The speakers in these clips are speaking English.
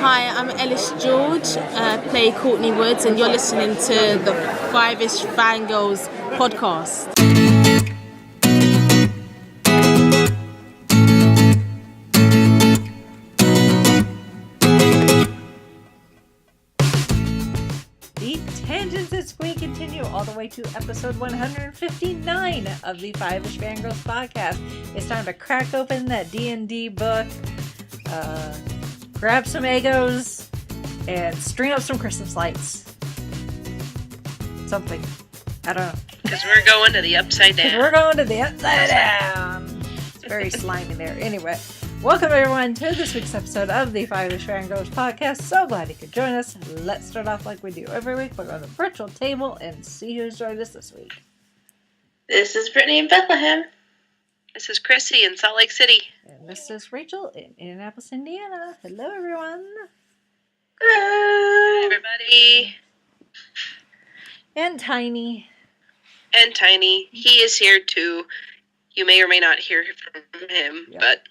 Hi, I'm Ellis George, play Courtney Woods, and you're listening to the Five-ish Fangirls podcast. The tangents this week continue all the way to episode 159 of the Five-ish Fangirls podcast. It's time to crack open that D&D book, grab some Eggos, and string up some Christmas lights. Something. I don't know. Because we're going to the upside down. We're going to the upside down. It's very slimy there. Anyway, welcome everyone to this week's episode of the Five-ish Fangirls podcast. So glad you could join us. Let's start off like we do every week. We'll go to the virtual table and see who's joined us this week. This is Brittany in Bethlehem. This is Chrissy in Salt Lake City. And this is Rachel in Indianapolis, Indiana. Hello, everyone. Hello, everybody. And Tiny. And Tiny. He is here too. You may or may not hear from him, but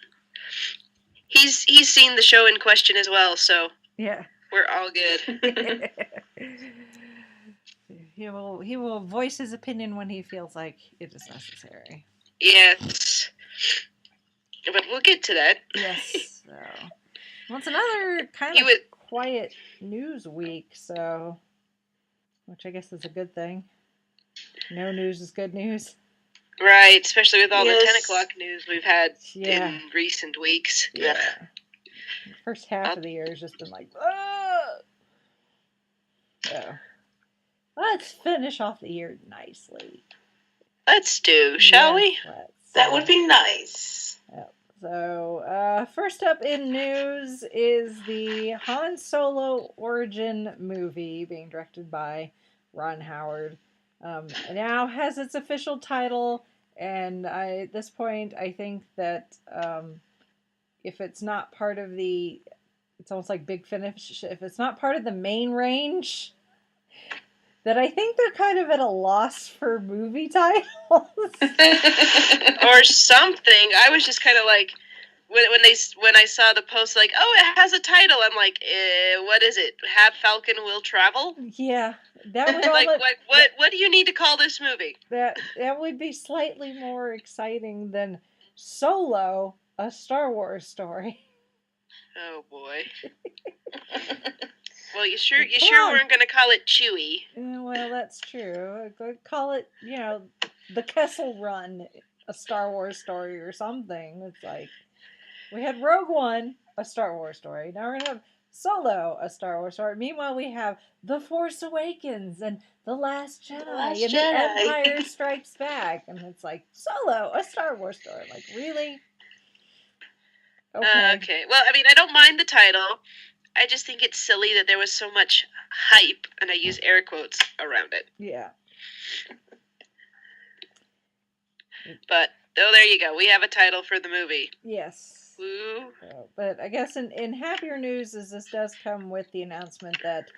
he's seen the show in question as well, so yeah, we're all good. He will voice his opinion when he feels like it is necessary. Yes. But we'll get to that. Yes. So, well, it's another kind of quiet news week, so, which I guess is a good thing. No news is good news. Right, especially with all the 10 o'clock news we've had in recent weeks. Yeah. The first half of the year has just been like, oh! So, let's finish off the year nicely. Let's do, shall we? That would be nice. Yep. So, first up in news is the Han Solo origin movie being directed by Ron Howard. Now has its official title, and at this point, I think that if it's not part of it's almost like Big Finish, if it's not part of the main range, that I think they're kind of at a loss for movie titles. Or something. I was just kind of like, when I saw the post, like, oh, it has a title, I'm like, what is it? Have Falcon Will Travel? Yeah. That would what do you need to call this movie? That would be slightly more exciting than Solo, a Star Wars story. Oh boy. Well, you sure weren't going to call it Chewie? Well, that's true. Call it, the Kessel Run, a Star Wars story or something. It's like, we had Rogue One, a Star Wars story. Now we're going to have Solo, a Star Wars story. Meanwhile, we have The Force Awakens and The Last Jedi and The Empire Strikes Back. And it's like, Solo, a Star Wars story. Like, really? Okay. Well, I mean, I don't mind the title. I just think it's silly that there was so much hype, and I use air quotes, around it. Yeah. But, there you go. We have a title for the movie. Yes. Woo. But I guess in happier news is this does come with the announcement that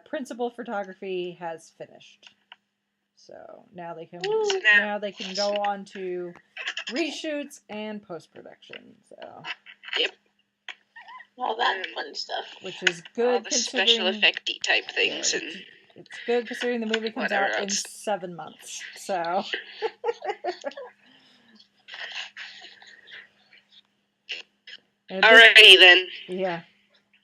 principal photography has finished. So now they can go on to reshoots and post-production. So. Yep. All that fun stuff. Which is good. All the special effect-y type things. Yeah, it's good considering the movie comes out in 7 months. So. Alrighty then. Yeah.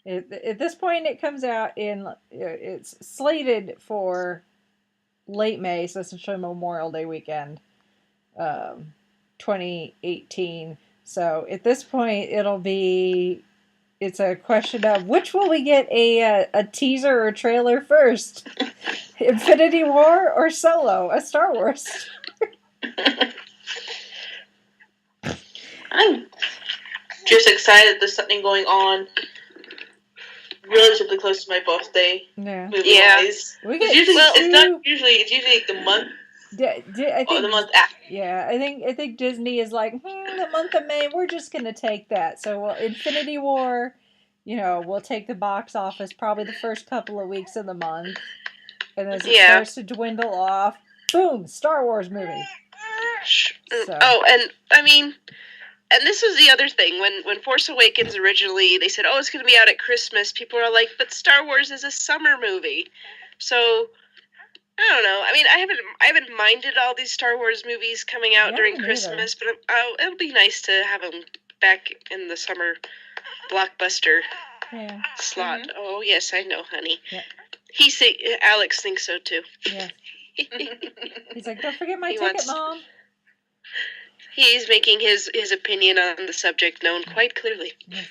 At this point, it comes out it's slated for late May, so essentially Memorial Day weekend, 2018. So at this point, it's a question of which will we get a teaser or trailer first? Infinity War or Solo, a Star Wars? I'm just excited there's something going on relatively close to my birthday. Yeah. Movie-wise. It's usually the month. I think, or the month after. Yeah, I think Disney is like, the month of May, we're just gonna take that. So Infinity War, we'll take the box office probably the first couple of weeks of the month, and as it starts to dwindle off, boom, Star Wars movie. So. Oh, and I mean, And this was the other thing. When Force Awakens originally, they said, oh, it's going to be out at Christmas. People are like, but Star Wars is a summer movie. So, I don't know. I mean, I haven't minded all these Star Wars movies coming out during Christmas, but it'll be nice to have them back in the summer blockbuster slot. Mm-hmm. Oh, yes, I know, honey. Yep. Alex thinks so, too. Yeah. He's like, don't forget my ticket, Mom. He's making his opinion on the subject known quite clearly. Yes.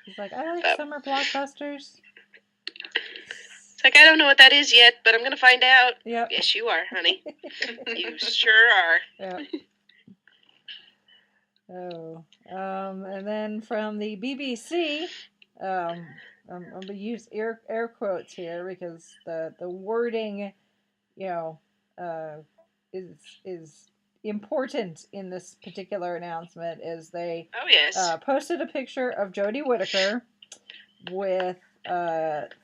He's like, I like summer blockbusters. It's like, I don't know what that is yet, but I'm going to find out. Yep. Yes, you are, honey. You sure are. Yeah. Oh. And then from the BBC, I'm going to use air quotes here because the wording, is important in this particular announcement. Is they posted a picture of Jodie Whittaker with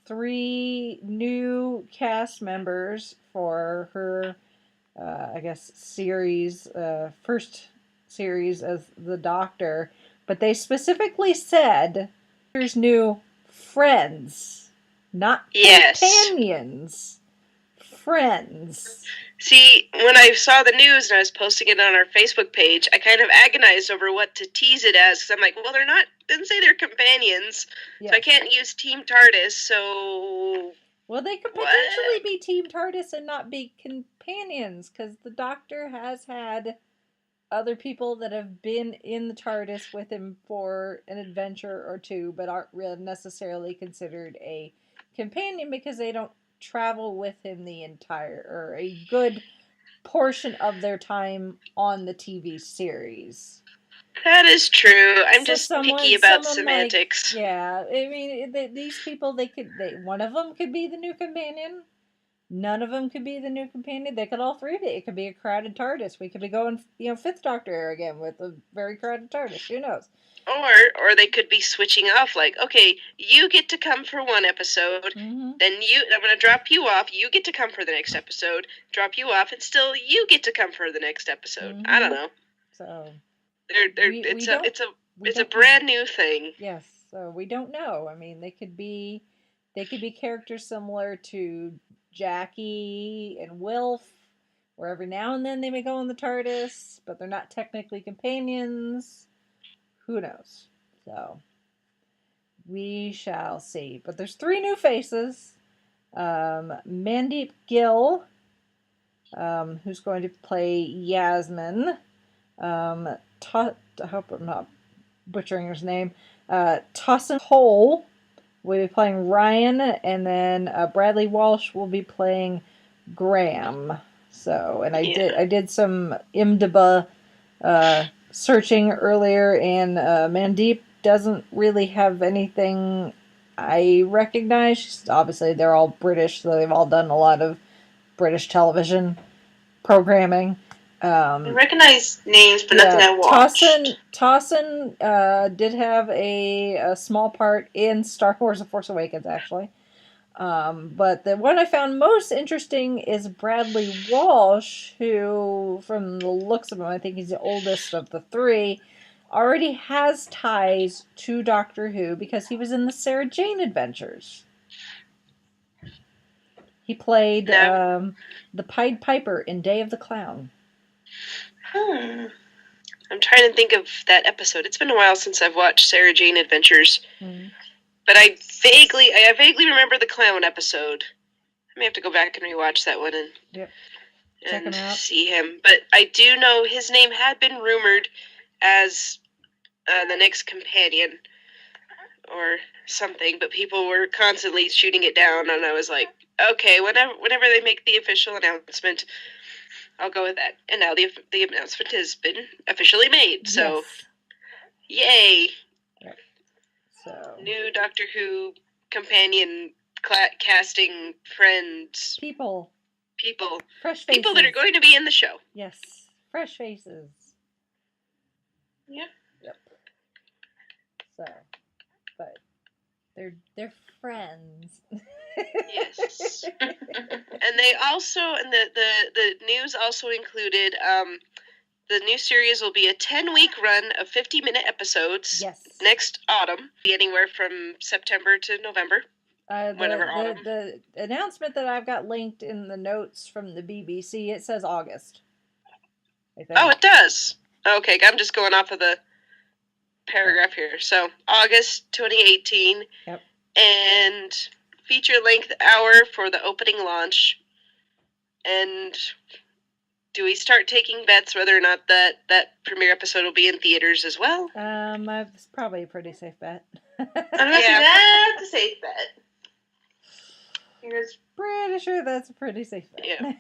3 new cast members for her, I guess, series, first series as the Doctor, but they specifically said there's new friends, not companions, friends. See, when I saw the news and I was posting it on our Facebook page, I kind of agonized over what to tease it as, because I'm like, well, didn't say they're companions, so I can't use Team TARDIS, so... Well, they could potentially be Team TARDIS and not be companions, because the Doctor has had other people that have been in the TARDIS with him for an adventure or two, but aren't really necessarily considered a companion because they don't travel with him the entire, or a good portion of their time on the TV series. That is true. I'm just picky about semantics. Like, I mean, these people, one of them could be the new companion. None of them could be the new companion. They could all 3 be. It could be a crowded TARDIS. We could be going, 5th Doctor era again with a very crowded TARDIS. Who knows? Or they could be switching off, like, okay, you get to come for one episode, then I'm going to drop you off, you get to come for the next episode, drop you off, and still you get to come for the next episode. I don't know. So, it's a brand new thing. Yes, so we don't know. I mean, they could be characters similar to Jackie and Wilf, where every now and then they may go in the TARDIS, but they're not technically companions. Who knows? So, we shall see. But there's 3 new faces. Mandeep Gill, who's going to play Yasmin. I hope I'm not butchering his name. Tossin Cole will be playing Ryan, and then Bradley Walsh will be playing Graham. So, and I did some IMDb searching earlier, and Mandeep doesn't really have anything I recognize. Obviously, they're all British, so they've all done a lot of British television programming. I recognize names, but nothing I watched. Tossin did have a small part in Star Wars: The Force Awakens, actually. But the one I found most interesting is Bradley Walsh, who, from the looks of him, I think he's the oldest of the 3, already has ties to Doctor Who because he was in the Sarah Jane Adventures. He played the Pied Piper in Day of the Clown. I'm trying to think of that episode. It's been a while since I've watched Sarah Jane Adventures. But I vaguely remember the clown episode. I may have to go back and rewatch that one and see him. But I do know his name had been rumored as the next companion or something, but people were constantly shooting it down, and I was like, okay, whenever they make the official announcement, I'll go with that. And now the announcement has been officially made, so yay! So, new Doctor Who companion casting friends. People. Fresh faces. People that are going to be in the show. Yes. Fresh faces. Yep. So, but they're friends. Yes. And they also, and the news also included The new series will be a 10-week run of 50-minute episodes. Yes. Next autumn. Be anywhere from September to November. Whenever autumn. The announcement that I've got linked in the notes from the BBC, it says August. I think. Oh, it does. Okay, I'm just going off of the paragraph here. So, August 2018. Yep. And feature-length hour for the opening launch. And do we start taking bets whether or not that premiere episode will be in theaters as well? It's probably a pretty safe bet. That's a safe bet. Pretty sure that's a pretty safe bet. Yeah.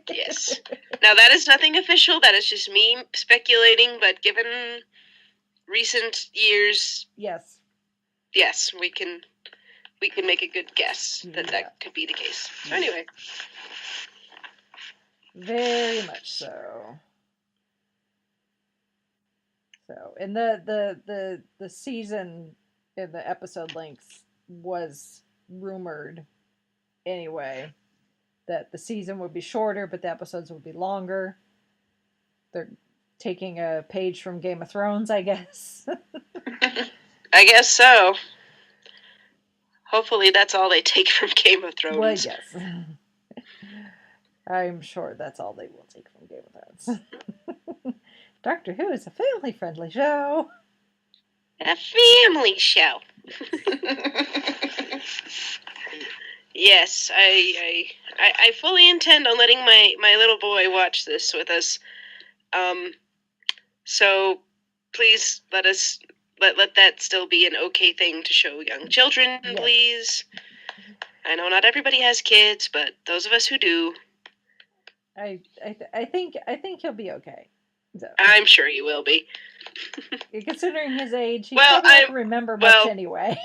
Yes. Now, that is nothing official. That is just me speculating, but given recent years, yes, we can make a good guess that could be the case. So anyway. Very much so. So, and the season in the episode links was rumored anyway that the season would be shorter, but the episodes would be longer. They're taking a page from Game of Thrones, I guess. I guess so. Hopefully that's all they take from Game of Thrones. Well, yes. I'm sure that's all they will take from Game of Thrones. Doctor Who is a family-friendly show. A family show. Yes, I fully intend on letting my little boy watch this with us. So please let that still be an okay thing to show young children, yes. Please. I know not everybody has kids, but those of us who do. I think he'll be okay. So. I'm sure he will be. Considering his age, he doesn't remember much anyway.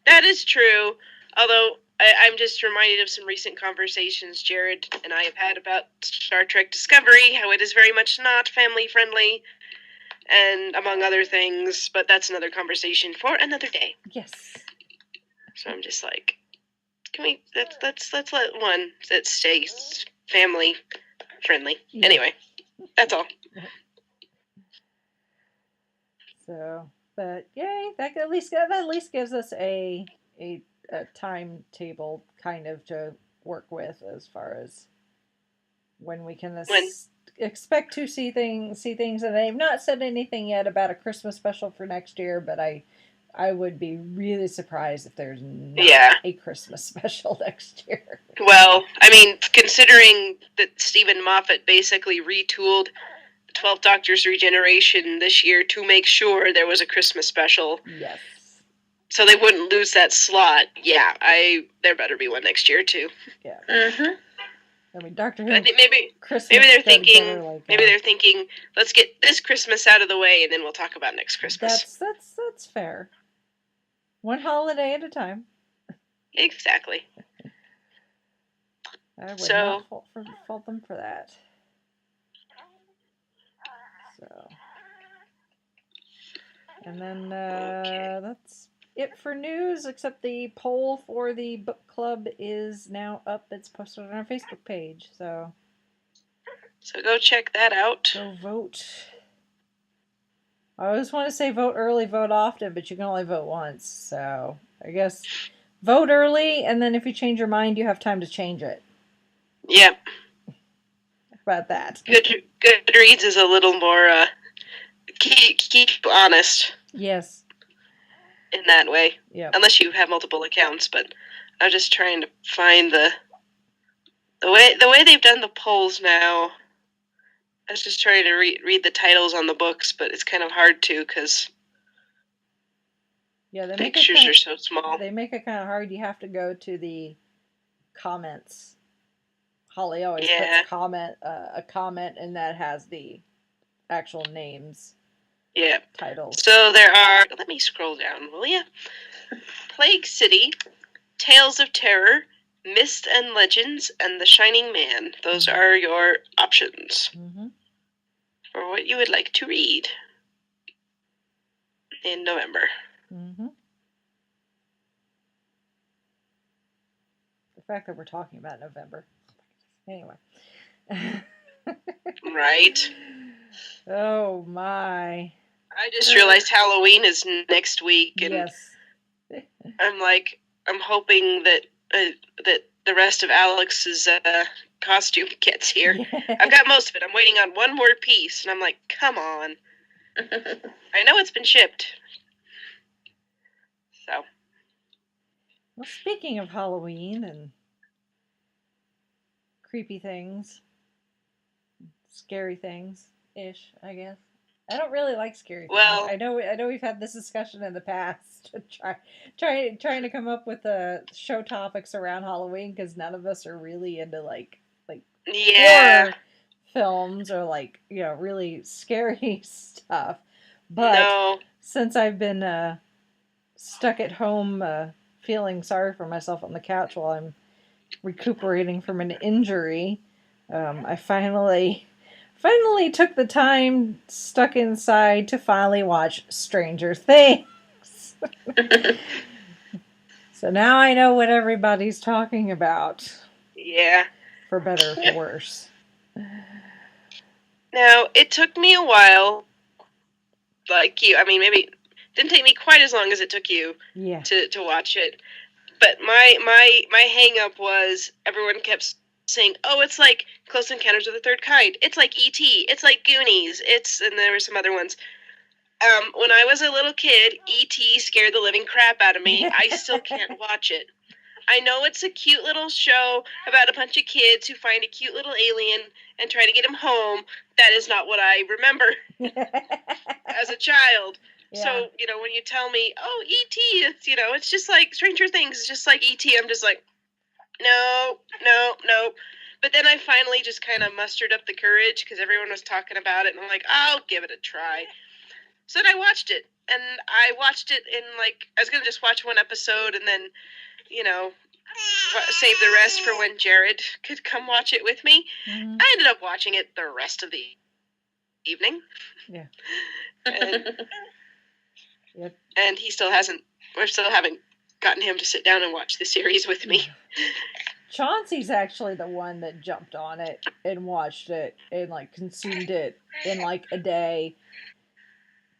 That is true. Although I'm just reminded of some recent conversations Jared and I have had about Star Trek Discovery, how it is very much not family friendly, and among other things. But that's another conversation for another day. Yes. So I'm just like, can we? Let's let one that stays family friendly. Yeah. Anyway, that's all. So, but yay! That at least gives us a timetable kind of to work with as far as when we can expect to see things. And they've not said anything yet about a Christmas special for next year, but I would be really surprised if there's not a Christmas special next year. Well, I mean, considering that Stephen Moffat basically retooled 12th Doctor's Regeneration this year to make sure there was a Christmas special. Yes. So they wouldn't lose that slot. Yeah, there better be one next year too. Yeah. Mm-hmm. I mean, Doctor Who. I think maybe they're thinking, let's get this Christmas out of the way, and then we'll talk about next Christmas. That's fair. One holiday at a time. Exactly. I would not fault them for that. So, and then that's it for news, except the poll for the book club is now up. It's posted on our Facebook page, so go check that out. Go vote. I always want to say vote early, vote often, but you can only vote once, so I guess vote early, and then if you change your mind, you have time to change it. Yep. About that. Goodreads is a little more keep honest. Yes. In that way. Yeah. Unless you have multiple accounts, but I'm just trying to find the way they've done the polls now. I was just trying to read the titles on the books, but it's kind of hard to because the pictures are so small. They make it kind of hard. You have to go to the comments. Holly always puts a comment, and that has the actual names. Yeah. Titles. So there are. Let me scroll down, will ya? Plague City, Tales of Terror, Mist and Legends, and The Shining Man. Those are your options for what you would like to read in November. Mm-hmm. The fact that we're talking about November. Anyway. Right. Oh my. I just realized Halloween is next week, and Yes. I'm hoping that that the rest of Alex's costume gets here. Yeah. I've got most of it. I'm waiting on one more piece, and I'm like, come on. I know it's been shipped. So. Well, speaking of Halloween and creepy things, scary things ish, I guess. I don't really like scary things. Well, I know we've had this discussion in the past to trying to come up with show topics around Halloween because none of us are really into like yeah. horror films or like really scary stuff. But No. since I've been stuck at home feeling sorry for myself on the couch while I'm recuperating from an injury, I finally took the time stuck inside to finally watch Stranger Things. So now I know what everybody's talking about. Yeah. For better or for worse. Now, it took me a while, like you. I mean, maybe it didn't take me quite as long as it took you to watch it. But my hang up was everyone kept saying, "Oh, it's like Close Encounters of the Third Kind. It's like E.T. It's like Goonies. And there were some other ones. When I was a little kid, E.T. scared the living crap out of me. I still can't watch it. I know it's a cute little show about a bunch of kids who find a cute little alien and try to get him home. That is not what I remember as a child. Yeah. So, when you tell me, oh, E.T., it's just like Stranger Things, it's just like E.T., I'm just like, no. But then I finally just kind of mustered up the courage because everyone was talking about it, and I'm like, I'll give it a try. So then I watched it, and I watched it in, I was going to just watch one episode and then, save the rest for when Jared could come watch it with me. Mm-hmm. I ended up watching it the rest of the evening. Yeah. Yep. And we still haven't gotten him to sit down and watch the series with me. Chauncey's actually the one that jumped on it and watched it and consumed it in a day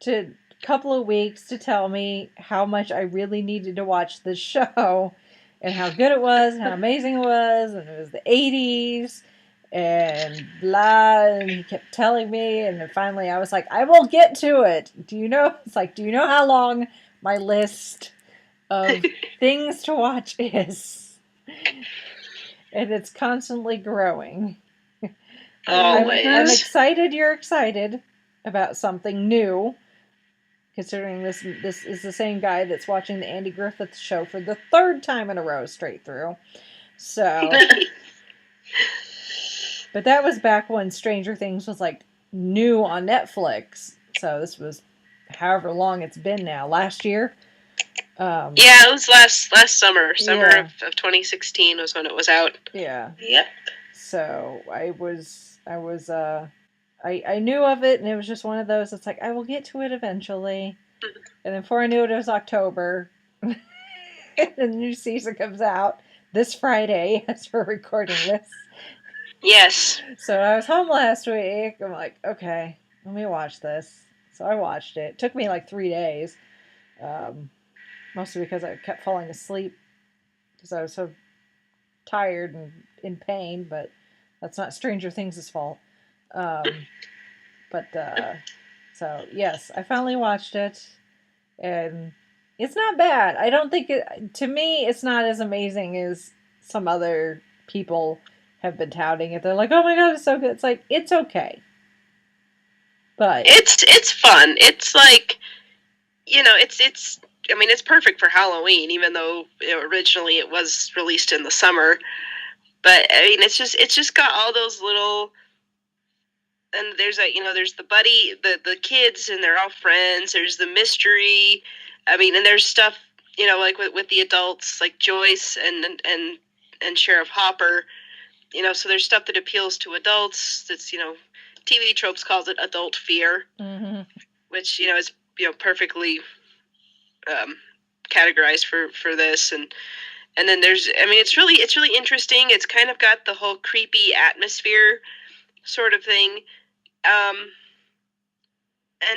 to a couple of weeks to tell me how much I really needed to watch this show and how good it was and how amazing it was, and it was the 80s and blah, and he kept telling me, and then finally I was like, I will get to it. Do you know how long my list of things to watch is? And it's constantly growing. I'm excited you're excited about something new, considering this is the same guy that's watching the Andy Griffith Show for the third time in a row straight through. So... But that was back when Stranger Things was new on Netflix. So this was however long it's been now. Last year? Yeah, it was last summer. Summer of 2016 was when it was out. Yeah. Yep. So I knew of it, and it was just one of those, it's I will get to it eventually. And then before I knew it, it was October. And the new season comes out this Friday as we're recording this. Yes. So I was home last week. I'm like, okay, let me watch this. So I watched it. It took me 3 days. Mostly because I kept falling asleep because I was so tired and in pain, but that's not Stranger Things' fault. So yes, I finally watched it, and it's not bad. I don't think to me, it's not as amazing as some other people have been touting it. They're like, oh my god, it's so good. It's it's okay. But it's fun. It's it's perfect for Halloween, even though originally it was released in the summer. But it's just got all those little, and there's there's the buddy, the kids, and they're all friends. There's the mystery. And there's stuff with the adults like Joyce and Sheriff Hopper. So there's stuff that appeals to adults. That's TV Tropes calls it adult fear, mm-hmm. which is perfectly categorized for this, and then there's it's really interesting. It's kind of got the whole creepy atmosphere sort of thing. And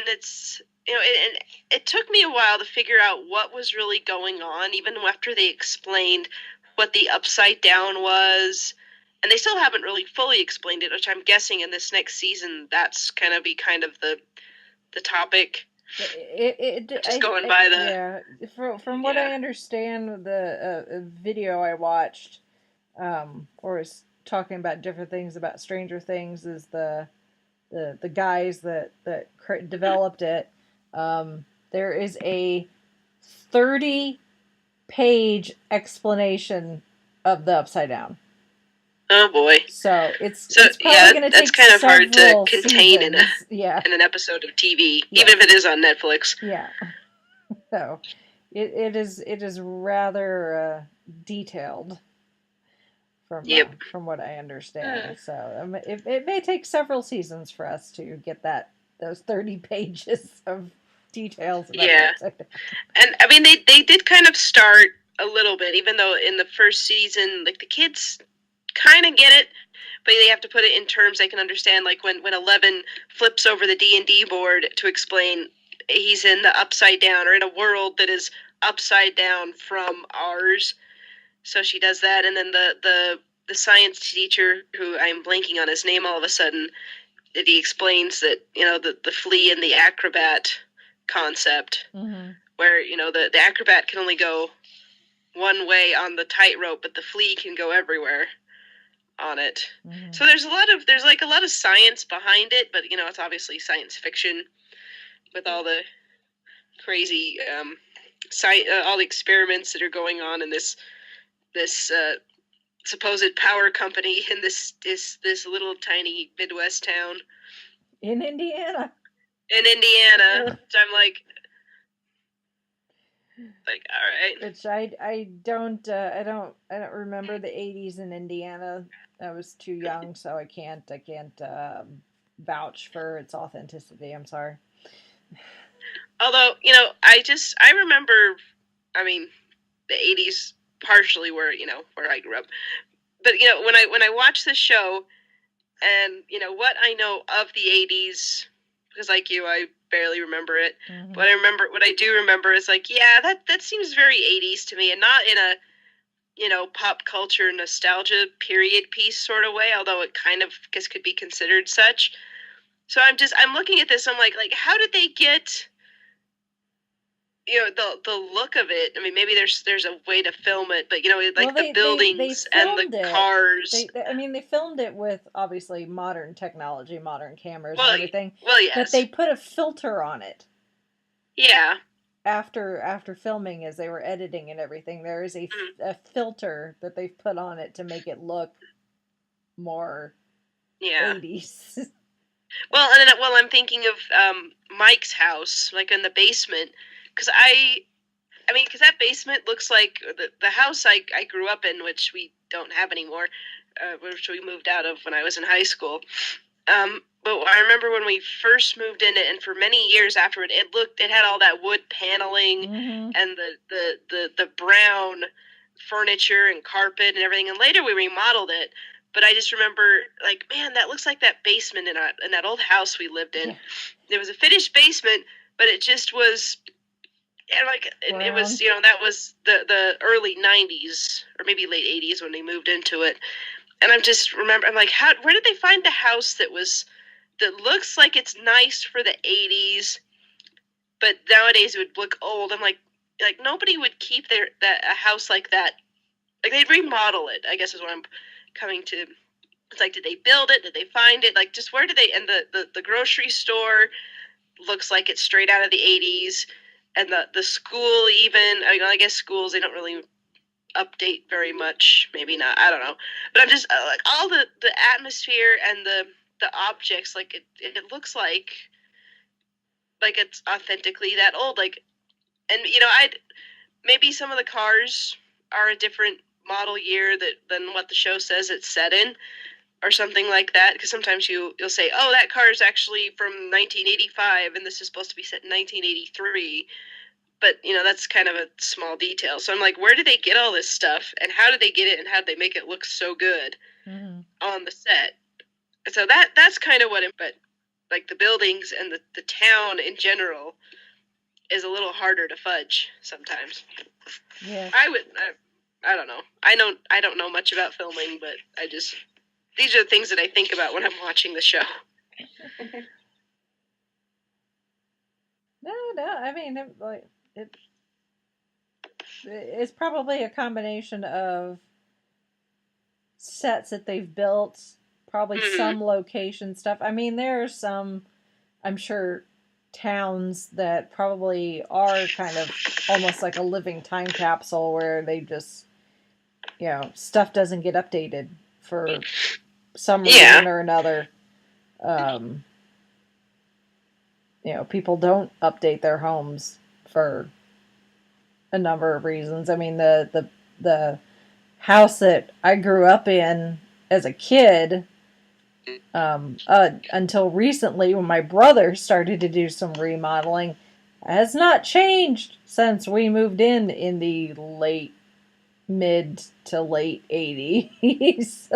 it's, it took me a while to figure out what was really going on, even after they explained what the upside down was. And they still haven't really fully explained it, which I'm guessing in this next season, that's going to be kind of the topic. From what I understand, the video I watched, or was talking about different things about Stranger Things, is the guys that developed it. There is a 30-page explanation of the Upside Down. Oh boy! So it's probably going to take that's kind of hard to contain in an episode of TV, yeah. even if it is on Netflix. Yeah. So it is rather detailed from what I understand. So it may take several seasons for us to get those 30 pages of details about it. And I mean they did kind of start a little bit, even though in the first season, like, the kids kind of get it, but they have to put it in terms they can understand. Like when 11 flips over the D&D board to explain he's in the upside down, or in a world that is upside down from ours. So she does that, and then the science teacher, who I'm blanking on his name all of a sudden, he explains that, the flea and the acrobat concept, where, the acrobat can only go one way on the tightrope, but the flea can go everywhere on it. So there's a lot of science behind it, but it's obviously science fiction with all the crazy all the experiments that are going on in this supposed power company in this little tiny Midwest town in Indiana. So I'm like, all right. Which I don't remember the 80s in Indiana. I was too young, so I can't vouch for its authenticity. I'm sorry. Although, I remember, I mean, the 80s partially where I grew up. But, when I watch this show, and, what I know of the 80s, because like you, I barely remember it. What I do remember is like, yeah, that seems very 80s to me, and not in a, pop culture nostalgia period piece sort of way, although it kind of guess could be considered such. So I'm looking at this, I'm like, how did they get, the look of it? I mean, maybe there's a way to film it, but the buildings and the cars. They filmed it with obviously modern technology, modern cameras, and everything. Well, yes. But they put a filter on it. Yeah. After filming, as they were editing and everything, there is a filter that they've put on it to make it look more 80s. Well, and then, I'm thinking of Mike's house, like in the basement, because because that basement looks like the house I grew up in, which we don't have anymore, which we moved out of when I was in high school. But I remember when we first moved in it, and for many years afterward, it had all that wood paneling and the brown furniture and carpet and everything. And later we remodeled it. But I just remember, like, man, that looks like that basement in that old house we lived in. Yeah. There was a finished basement, but it just was, it was, that was the early 90s, or maybe late 80s when they moved into it. And I'm like, where did they find the house that looks like it's nice for the 80s, but nowadays it would look old? I'm like nobody would keep a house like that. Like, they'd remodel it, I guess is what I'm coming to. It's like, did they build it? Did they find it? Like, just where did they? And the grocery store looks like it's straight out of the 80s, and the school even. I guess schools, they don't really update very much. Maybe not. I don't know. But I'm just like, all the atmosphere and the objects, like it looks like it's authentically that old. Like, and maybe some of the cars are a different model year than what the show says it's set in, or something like that, because sometimes you'll say, oh, that car is actually from 1985 and this is supposed to be set in 1983, but that's kind of a small detail. So I'm like, where did they get all this stuff, and how did they get it, and how did they make it look so good on the set? So that's kind of what but like the buildings and the town in general is a little harder to fudge sometimes. Yeah. I don't know. I don't know much about filming, but these are the things that I think about when I'm watching the show. No. I mean, it's probably a combination of sets that they've built, probably some location stuff. I mean, there are some, I'm sure, towns that probably are kind of almost like a living time capsule where they just, stuff doesn't get updated for some reason or another. People don't update their homes for a number of reasons. I mean, the house that I grew up in as a kid, until recently when my brother started to do some remodeling, has not changed since we moved in the mid to late 80s.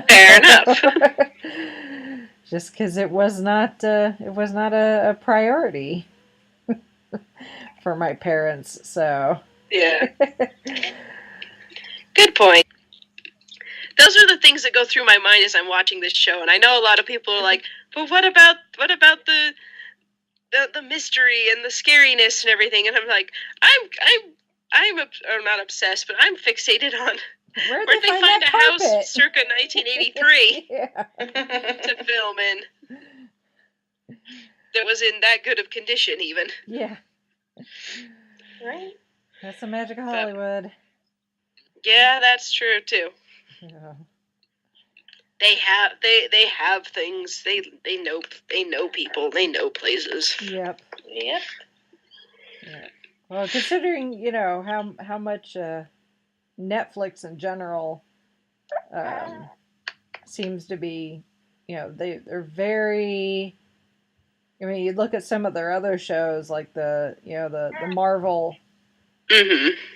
Fair enough. Just because it was not a priority for my parents, so. Yeah. Good point. Those are the things that go through my mind as I'm watching this show, and I know a lot of people are like, "But what about the mystery and the scariness and everything?" And I'm like, I'm not obsessed, but I'm fixated on where'd they find a carpet? house circa 1983 Yeah. to film in that was in that good of condition, even. Yeah. Right? That's the magic of Hollywood. Yeah, that's true too. Yeah. They have things. They know people. They know places. Yep. Yep. Yeah. Well, considering how much Netflix in general seems to be, they're very. I mean, you look at some of their other shows like the Marvel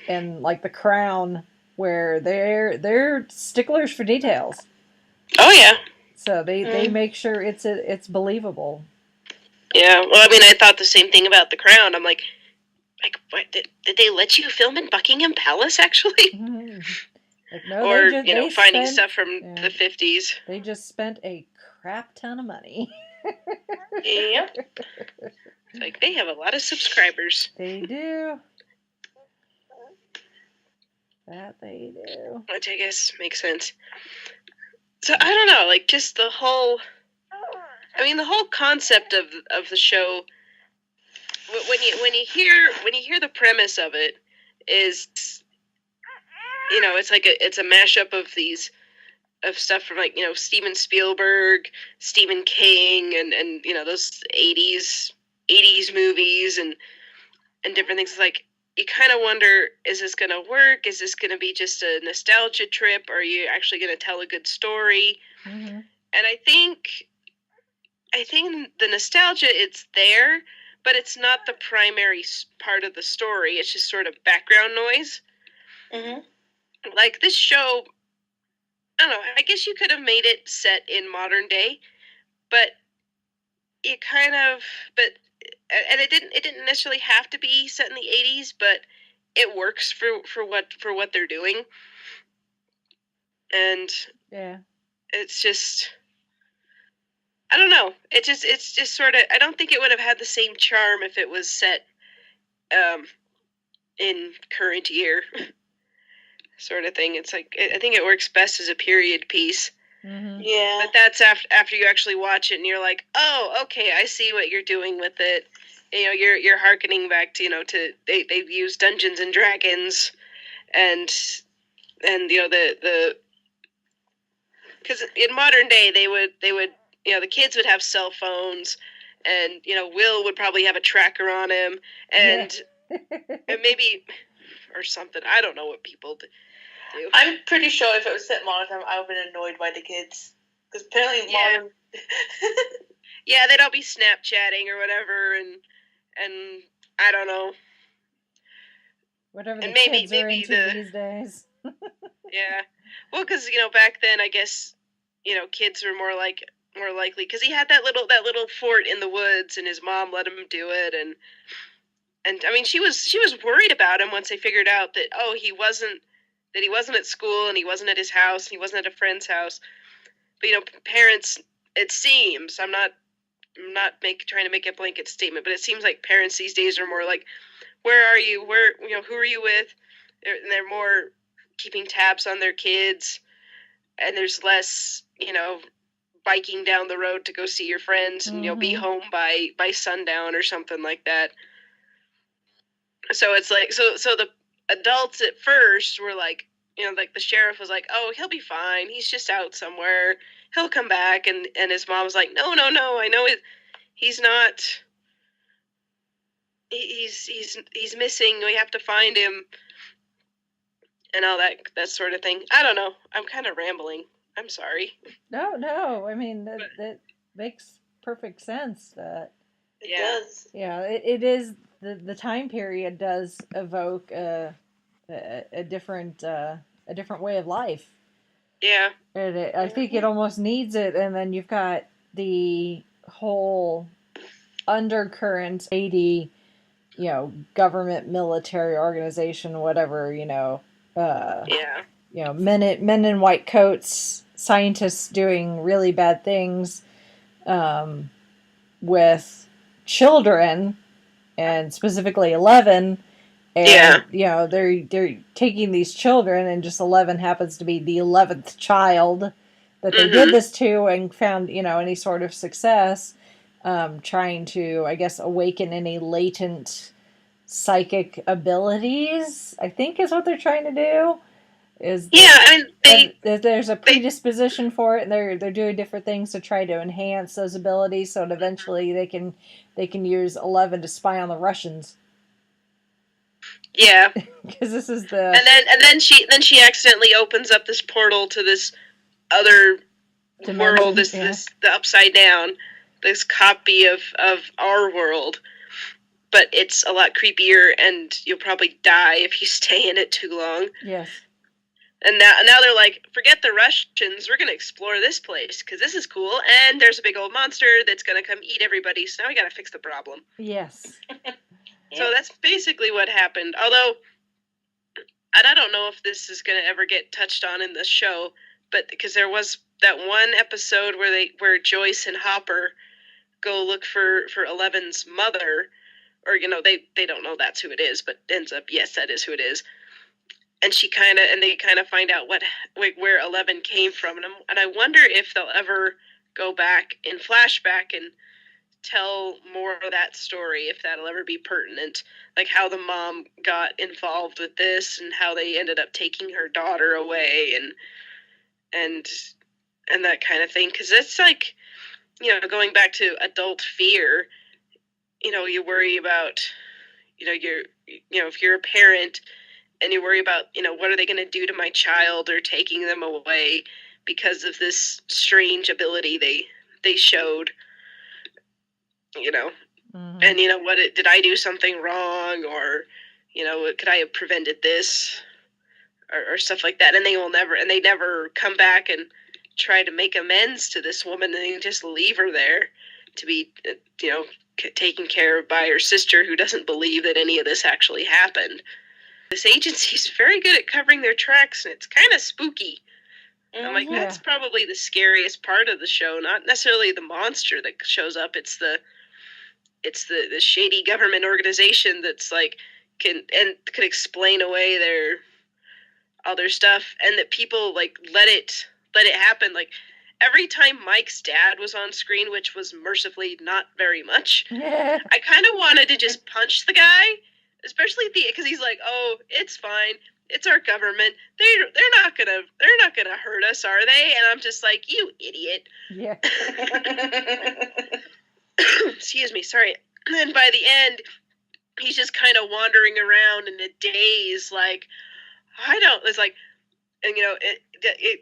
and like The Crown, where they're sticklers for details. Oh yeah. So they make sure it's believable. Yeah. Well, I mean, I thought the same thing about The Crown. I'm like, what did they let you film in Buckingham Palace actually? Mm-hmm. Like, no, or they finding spent, stuff from the 50s. They just spent a crap ton of money. Yep. It's like they have a lot of subscribers. They do. That they do. Which I guess makes sense. So I don't know, like just the whole concept of the show. When you hear the premise of it, is it's a mashup of stuff from Steven Spielberg, Stephen King, and those 80s movies and different things. Like you kind of wonder, is this going to work? Is this going to be just a nostalgia trip? Or are you actually going to tell a good story? Mm-hmm. And I think the nostalgia, it's there, but it's not the primary part of the story. It's just sort of background noise. Mm-hmm. Like this show, I don't know, I guess you could have made it set in modern day, but it kind of, and it didn't necessarily have to be set in the 80s, but it works for what they're doing. And yeah, it's just, I don't know. It's just sort of, I don't think it would have had the same charm if it was set in current year sort of thing. It's like, I think it works best as a period piece. Mm-hmm. Yeah. But that's after you actually watch it and you're like, oh, okay, I see what you're doing with it. You're hearkening back to, they've used Dungeons and Dragons and the because in modern day they would the kids would have cell phones, and Will would probably have a tracker on him, and and maybe or something. I don't know what people do. I'm pretty sure if it was set modern time, I would have been annoyed by the kids, because apparently modern. Yeah, they'd all be Snapchatting or whatever, and I don't know. Whatever the kids are into these days. Yeah. Well, because, back then, I guess, kids were more likely, because he had that little fort in the woods, and his mom let him do it, and I mean, she was worried about him once they figured out that he wasn't at school, and he wasn't at his house, and he wasn't at a friend's house. But parents, it seems, I'm not trying to make a blanket statement, but it seems like parents these days are more like, where are you? Where who are you with? They're more keeping tabs on their kids, and there's less biking down the road to go see your friends and be home by sundown or something like that. So it's like so the adults at first were like, like the sheriff was like, oh, he'll be fine, he's just out somewhere, he'll come back, and his mom was like, no, I know he's not, he's missing, we have to find him, and all that sort of thing. I don't know, I'm kind of rambling, I'm sorry. No, I mean that makes perfect sense. That it does. Yeah, it is, the time period does evoke a different way of life. Yeah. And I think it almost needs it, and then you've got the whole undercurrent, shady, government, military organization, whatever, men in white coats, scientists doing really bad things with children, and specifically 11. And, they're taking these children, and just 11 happens to be the 11th child that they did this to, and found, any sort of success, trying to, I guess, awaken any latent psychic abilities, I think is what they're trying to do. There's a predisposition for it, and they're doing different things to try to enhance those abilities, so that eventually they can use 11 to spy on the Russians. Yeah, because this is the and then she accidentally opens up this portal to this other world, this the Upside Down, this copy of our world, but it's a lot creepier, and you'll probably die if you stay in it too long. Yes. And now they're like, forget the Russians, we're going to explore this place, because this is cool, and there's a big old monster that's going to come eat everybody, so now we got to fix the problem. Yes. So that's basically what happened. Although, and I don't know if this is going to ever get touched on in the show, but because there was that one episode where Joyce and Hopper go look for 11's mother, or, they don't know that's who it is, but ends up, yes, that is who it is. And they kind of find out where 11 came from, and I wonder if they'll ever go back in flashback and tell more of that story, if that'll ever be pertinent, like how the mom got involved with this, and how they ended up taking her daughter away, and that kind of thing. Because it's like, going back to adult fear, you worry about, if you're a parent, and you worry about, what are they going to do to my child, or taking them away because of this strange ability they showed, and, did I do something wrong, or, could I have prevented this, or stuff like that, and they never come back and try to make amends to this woman, and they just leave her there to be, taken care of by her sister, who doesn't believe that any of this actually happened. This agency's very good at covering their tracks, and it's kind of spooky. I'm like, that's probably the scariest part of the show, not necessarily the monster that shows up. It's the shady government organization that's like can explain away all their stuff, and that people like let it happen. Like every time Mike's dad was on screen, which was mercifully not very much, I kind of wanted to just punch the guy. Especially because he's like, oh, it's fine, it's our government. They're not gonna hurt us, are they? And I'm just like, you idiot. Yeah. Excuse me, sorry. And then by the end, he's just kind of wandering around in a daze, like, it's like, and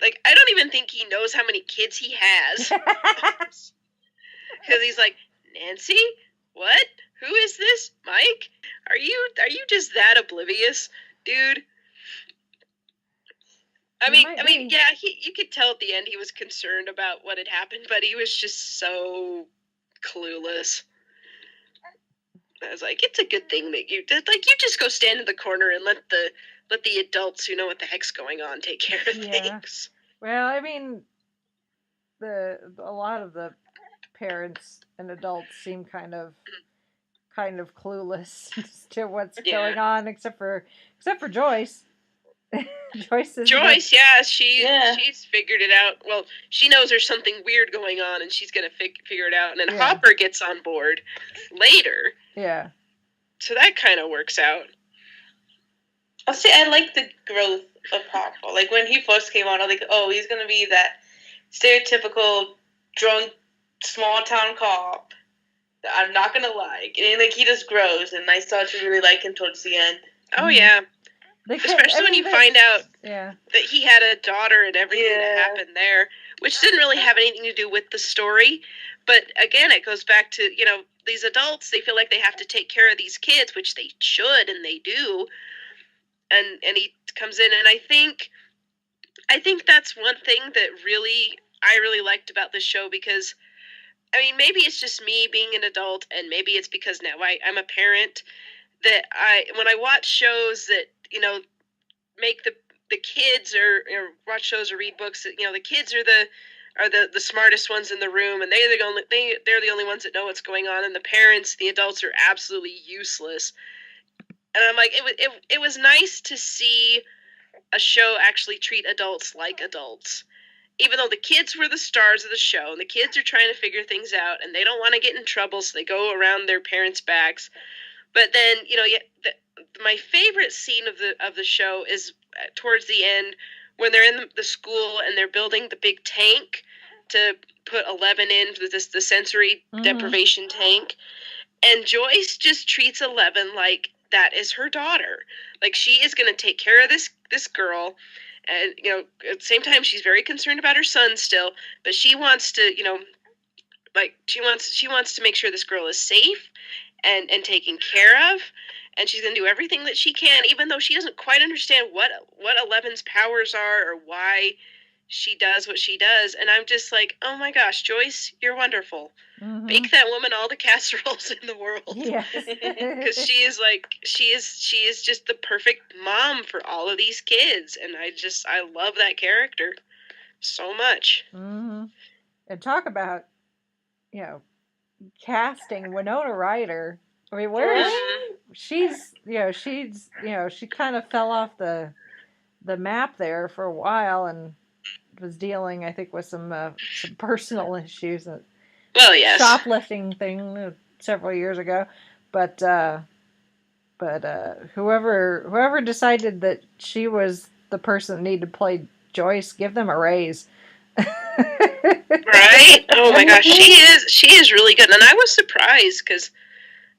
like, I don't even think he knows how many kids he has. Because he's like, Nancy, what? Who is this? Mike? Are you just that oblivious, dude? I mean, yeah, you could tell at the end he was concerned about what had happened, but he was just so clueless. I was like, it's a good thing that you did. Like, you just go stand in the corner and let the adults who know what the heck's going on take care of things. Well, I mean, a lot of the parents and adults seem kind of clueless to what's going on, except for Joyce. Joyce, yeah, she's figured it out. Well, she knows there's something weird going on, and she's gonna figure it out. And then Hopper gets on board later. Yeah. So that kind of works out. I'll say I like the growth of Hopper. Like when he first came on, I was like, oh, he's gonna be that stereotypical drunk small town cop that I'm not gonna like. And like he just grows, and I started to really like him towards the end. Oh yeah. Especially when you find out that he had a daughter and everything that happened there, which didn't really have anything to do with the story. But again, it goes back to, these adults, they feel like they have to take care of these kids, which they should and they do. And he comes in, and I think that's one thing that I really liked about this show, because I mean, maybe it's just me being an adult, and maybe it's because now I'm a parent, that when I watch shows that make the kids or watch shows or read books, that the kids are the smartest ones in the room, and they're the only ones that know what's going on, and the parents, the adults, are absolutely useless. And I'm like, it was nice to see a show actually treat adults like adults, even though the kids were the stars of the show, and the kids are trying to figure things out, and they don't want to get in trouble, so they go around their parents' backs. But then, my favorite scene of the show is towards the end, when they're in the school and they're building the big tank to put 11 in, the sensory deprivation tank, and Joyce just treats 11 like that is her daughter. Like, she is going to take care of this girl, and at the same time she's very concerned about her son still, but she wants to she wants to make sure this girl is safe and taken care of, and she's going to do everything that she can, even though she doesn't quite understand what 11's powers are or why she does what she does. And I'm just like, oh my gosh, Joyce, you're wonderful. Make that woman all the casseroles in the world. Yes. Because she is just the perfect mom for all of these kids, and I love that character so much. And talk about casting Winona Ryder. I mean, where she's she kind of fell off the map there for a while, and was dealing, I think, with some personal issues. Well, yes. Shoplifting thing several years ago, but whoever decided that she was the person that needed to play Joyce, give them a raise. Right? Oh my gosh, she is really good, and I was surprised because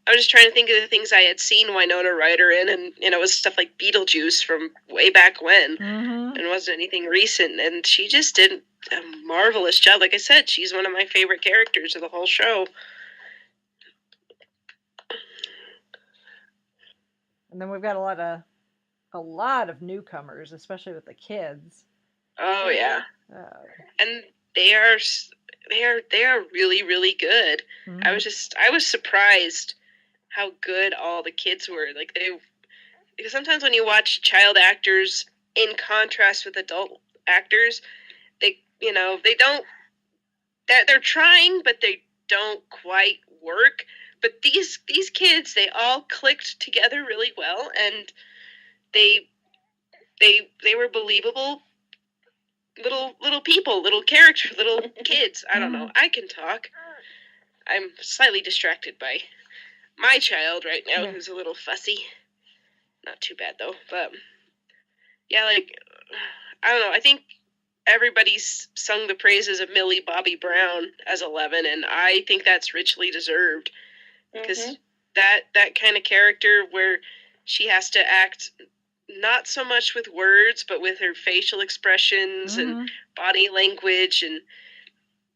I was just trying to think of the things I had seen Winona Ryder in, and it was stuff like Beetlejuice from way back when, and it wasn't anything recent, and she just did a marvelous job. Like I said, she's one of my favorite characters of the whole show. And then we've got a lot of newcomers, especially with the kids. Oh yeah, and they are really, really good. I was surprised how good all the kids were. Like, because sometimes when you watch child actors in contrast with adult actors, they're trying, but they don't quite work. But these kids, they all clicked together really well, and they were believable little people, little characters, little kids. I don't know. I can talk. I'm slightly distracted by my child right now, who's a little fussy. Not too bad though, but yeah, like, I don't know. I think everybody's sung the praises of Millie Bobby Brown as 11, and I think that's richly deserved, because that kind of character where she has to act not so much with words, but with her facial expressions and body language and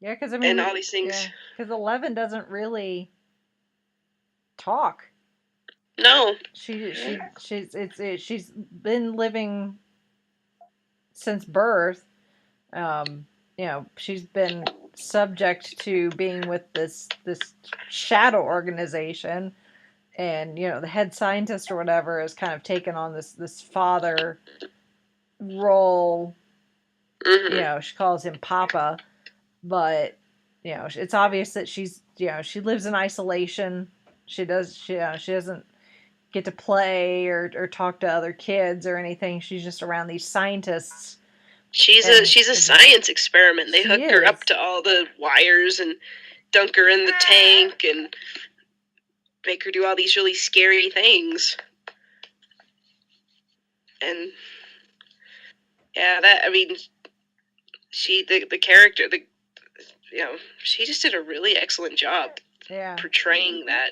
because I mean, and all these things. Because 11 doesn't really talk. No, she's been living since birth. She's been subject to being with this shadow organization, and the head scientist or whatever has kind of taken on this father role. She calls him Papa, but it's obvious that she lives in isolation. She doesn't get to play or talk to other kids or anything. She's just around these scientists. She's a science experiment. They hook her up to all the wires and dunk her in the tank and make her do all these really scary things. And she the character, she just did a really excellent job portraying that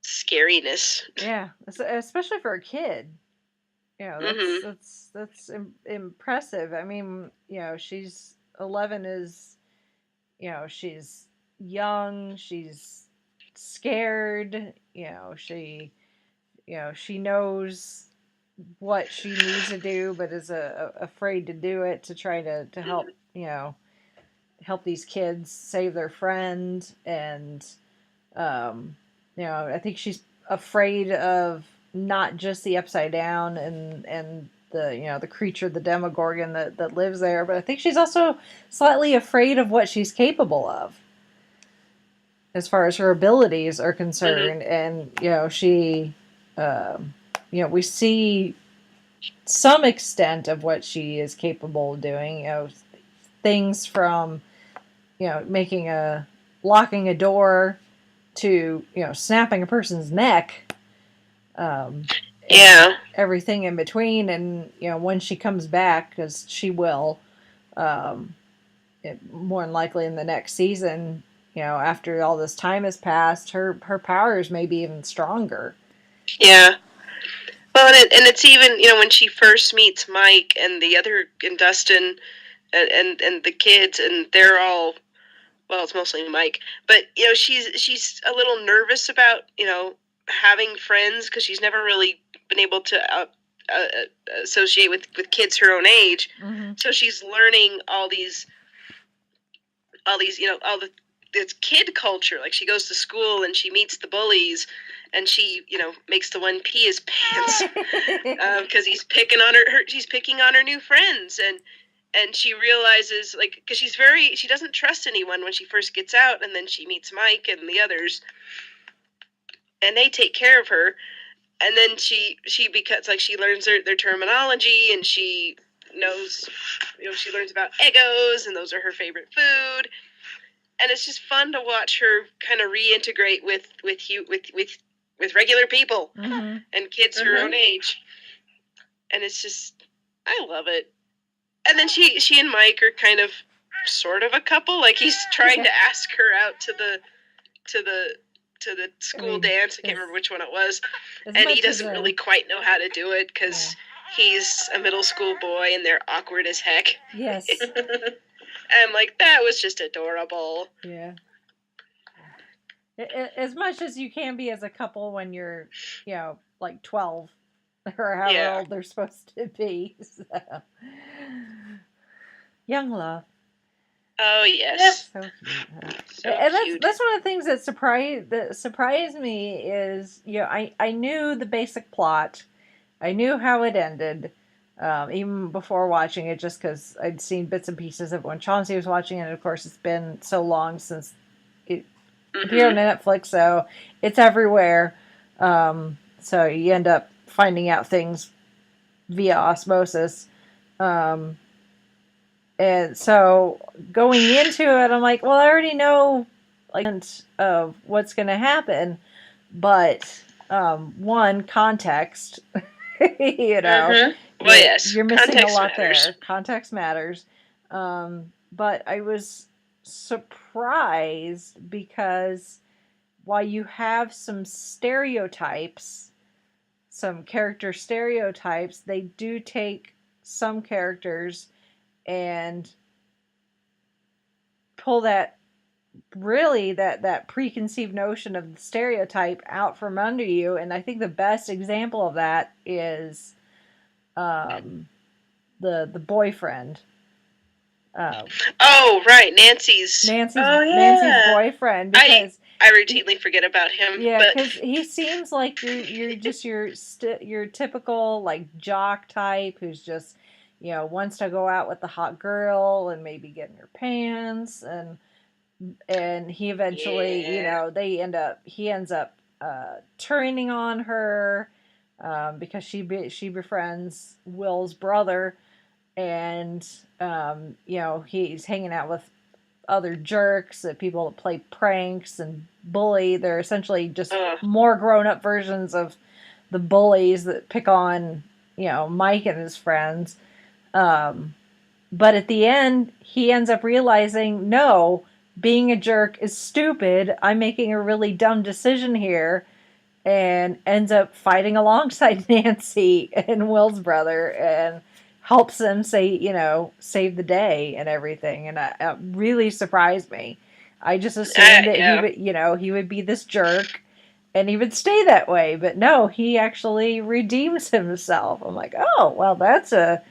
scariness. Yeah, especially for a kid. That's impressive. I mean, she's 11 is, she's young, she's scared, she knows what she needs to do, but is afraid to do it to try to help, help these kids save their friend. And, I think she's afraid of not just the Upside Down and the the creature, the Demogorgon that lives there, but I think she's also slightly afraid of what she's capable of as far as her abilities are concerned. And she we see some extent of what she is capable of doing, things from locking a door to snapping a person's neck. Everything in between. And when she comes back, because she will, more than likely in the next season, after all this time has passed, her powers may be even stronger. Yeah. Well, and it's even when she first meets Mike and the other and Dustin and the kids, and they're all, well, it's mostly Mike, but she's a little nervous about having friends, because she's never really been able to associate with kids her own age. So she's learning all these this kid culture. Like, she goes to school and she meets the bullies, and she makes the one pee his pants because he's picking on she's picking on her new friends. And she realizes, like, because she doesn't trust anyone when she first gets out, and then she meets Mike and the others, and they take care of her. And then she becomes, like, she learns their terminology, and she knows, she learns about Eggos, and those are her favorite food. And it's just fun to watch her kind of reintegrate with regular people and kids her own age. And it's just, I love it. And then she and Mike are kind of sort of a couple. Like, he's trying to ask her out to the school dance. I can't remember which one it was. And he doesn't really quite know how to do it, because he's a middle school boy and they're awkward as heck. Yes. And, like, that was just adorable. Yeah. As much as you can be as a couple when you're, like 12 or however old they're supposed to be. So. Young love. Oh, yes. So cute. So and that's one of the things that surprised me is, I knew the basic plot. I knew how it ended, even before watching it, just because I'd seen bits and pieces of when Chauncey was watching it. And of course, it's been so long since it appeared on Netflix, so it's everywhere. So you end up finding out things via osmosis. And so going into it, I'm like, well, I already know, like, of what's going to happen, but one, context, Well, yes, you're missing context a lot matters. there. Context matters. But I was surprised because while you have some stereotypes, some character stereotypes, they do take some characters and pull that preconceived notion of the stereotype out from under you. And I think the best example of that is the the boyfriend. Oh, right, Nancy's boyfriend, because I routinely forget about him. yeah, but because he seems like you're just your typical like jock type who's just wants to go out with the hot girl and maybe get in her pants, and he eventually he ends up turning on her because she befriends Will's brother, and he's hanging out with other jerks, people that play pranks and bully. They're essentially just more grown-up versions of the bullies that pick on Mike and his friends. But at the end, he ends up realizing, no, being a jerk is stupid. I'm making a really dumb decision here, and ends up fighting alongside Nancy and Will's brother, and helps them save the day and everything. And it really surprised me. I just assumed that he would be this jerk and he would stay that way, but no, he actually redeems himself. I'm like, oh, well, that's a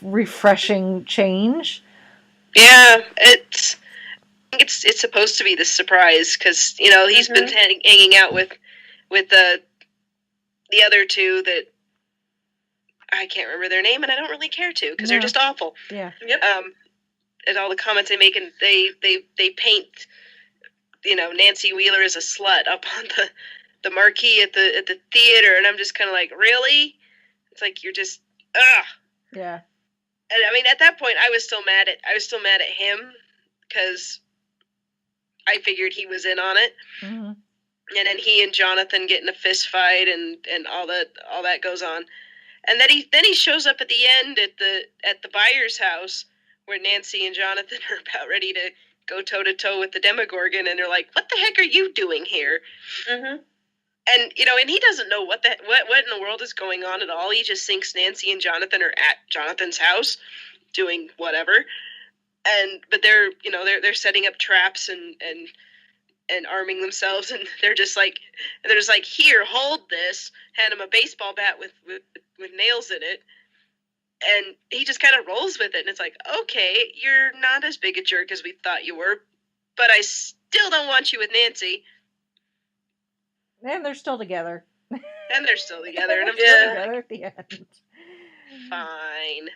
refreshing change. Yeah, it's supposed to be this surprise because he's been hanging out with the other two that I can't remember their name, and I don't really care to because they're just awful. Yeah. Yep. And all the comments they make, and they paint Nancy Wheeler as a slut up on the marquee at the theater, and I'm just kind of like, really? It's like you're just Yeah. And I mean, at that point, I was still mad at him because I figured he was in on it. Mm-hmm. And then he and Jonathan get in a fist fight, and all that goes on. And then he shows up at the end at the buyer's house where Nancy and Jonathan are about ready to go toe to toe with the Demogorgon, and they're like, "What the heck are you doing here?" Mm-hmm. And and he doesn't know what in the world is going on at all. He just thinks Nancy and Jonathan are at Jonathan's house doing whatever. But they're setting up traps and arming themselves, and they're just like, here, hold this, hand him a baseball bat with nails in it, and he just kind of rolls with it, and it's like, okay, you're not as big a jerk as we thought you were, but I still don't want you with Nancy. And they're still together. And I'm still together at the end. Fine.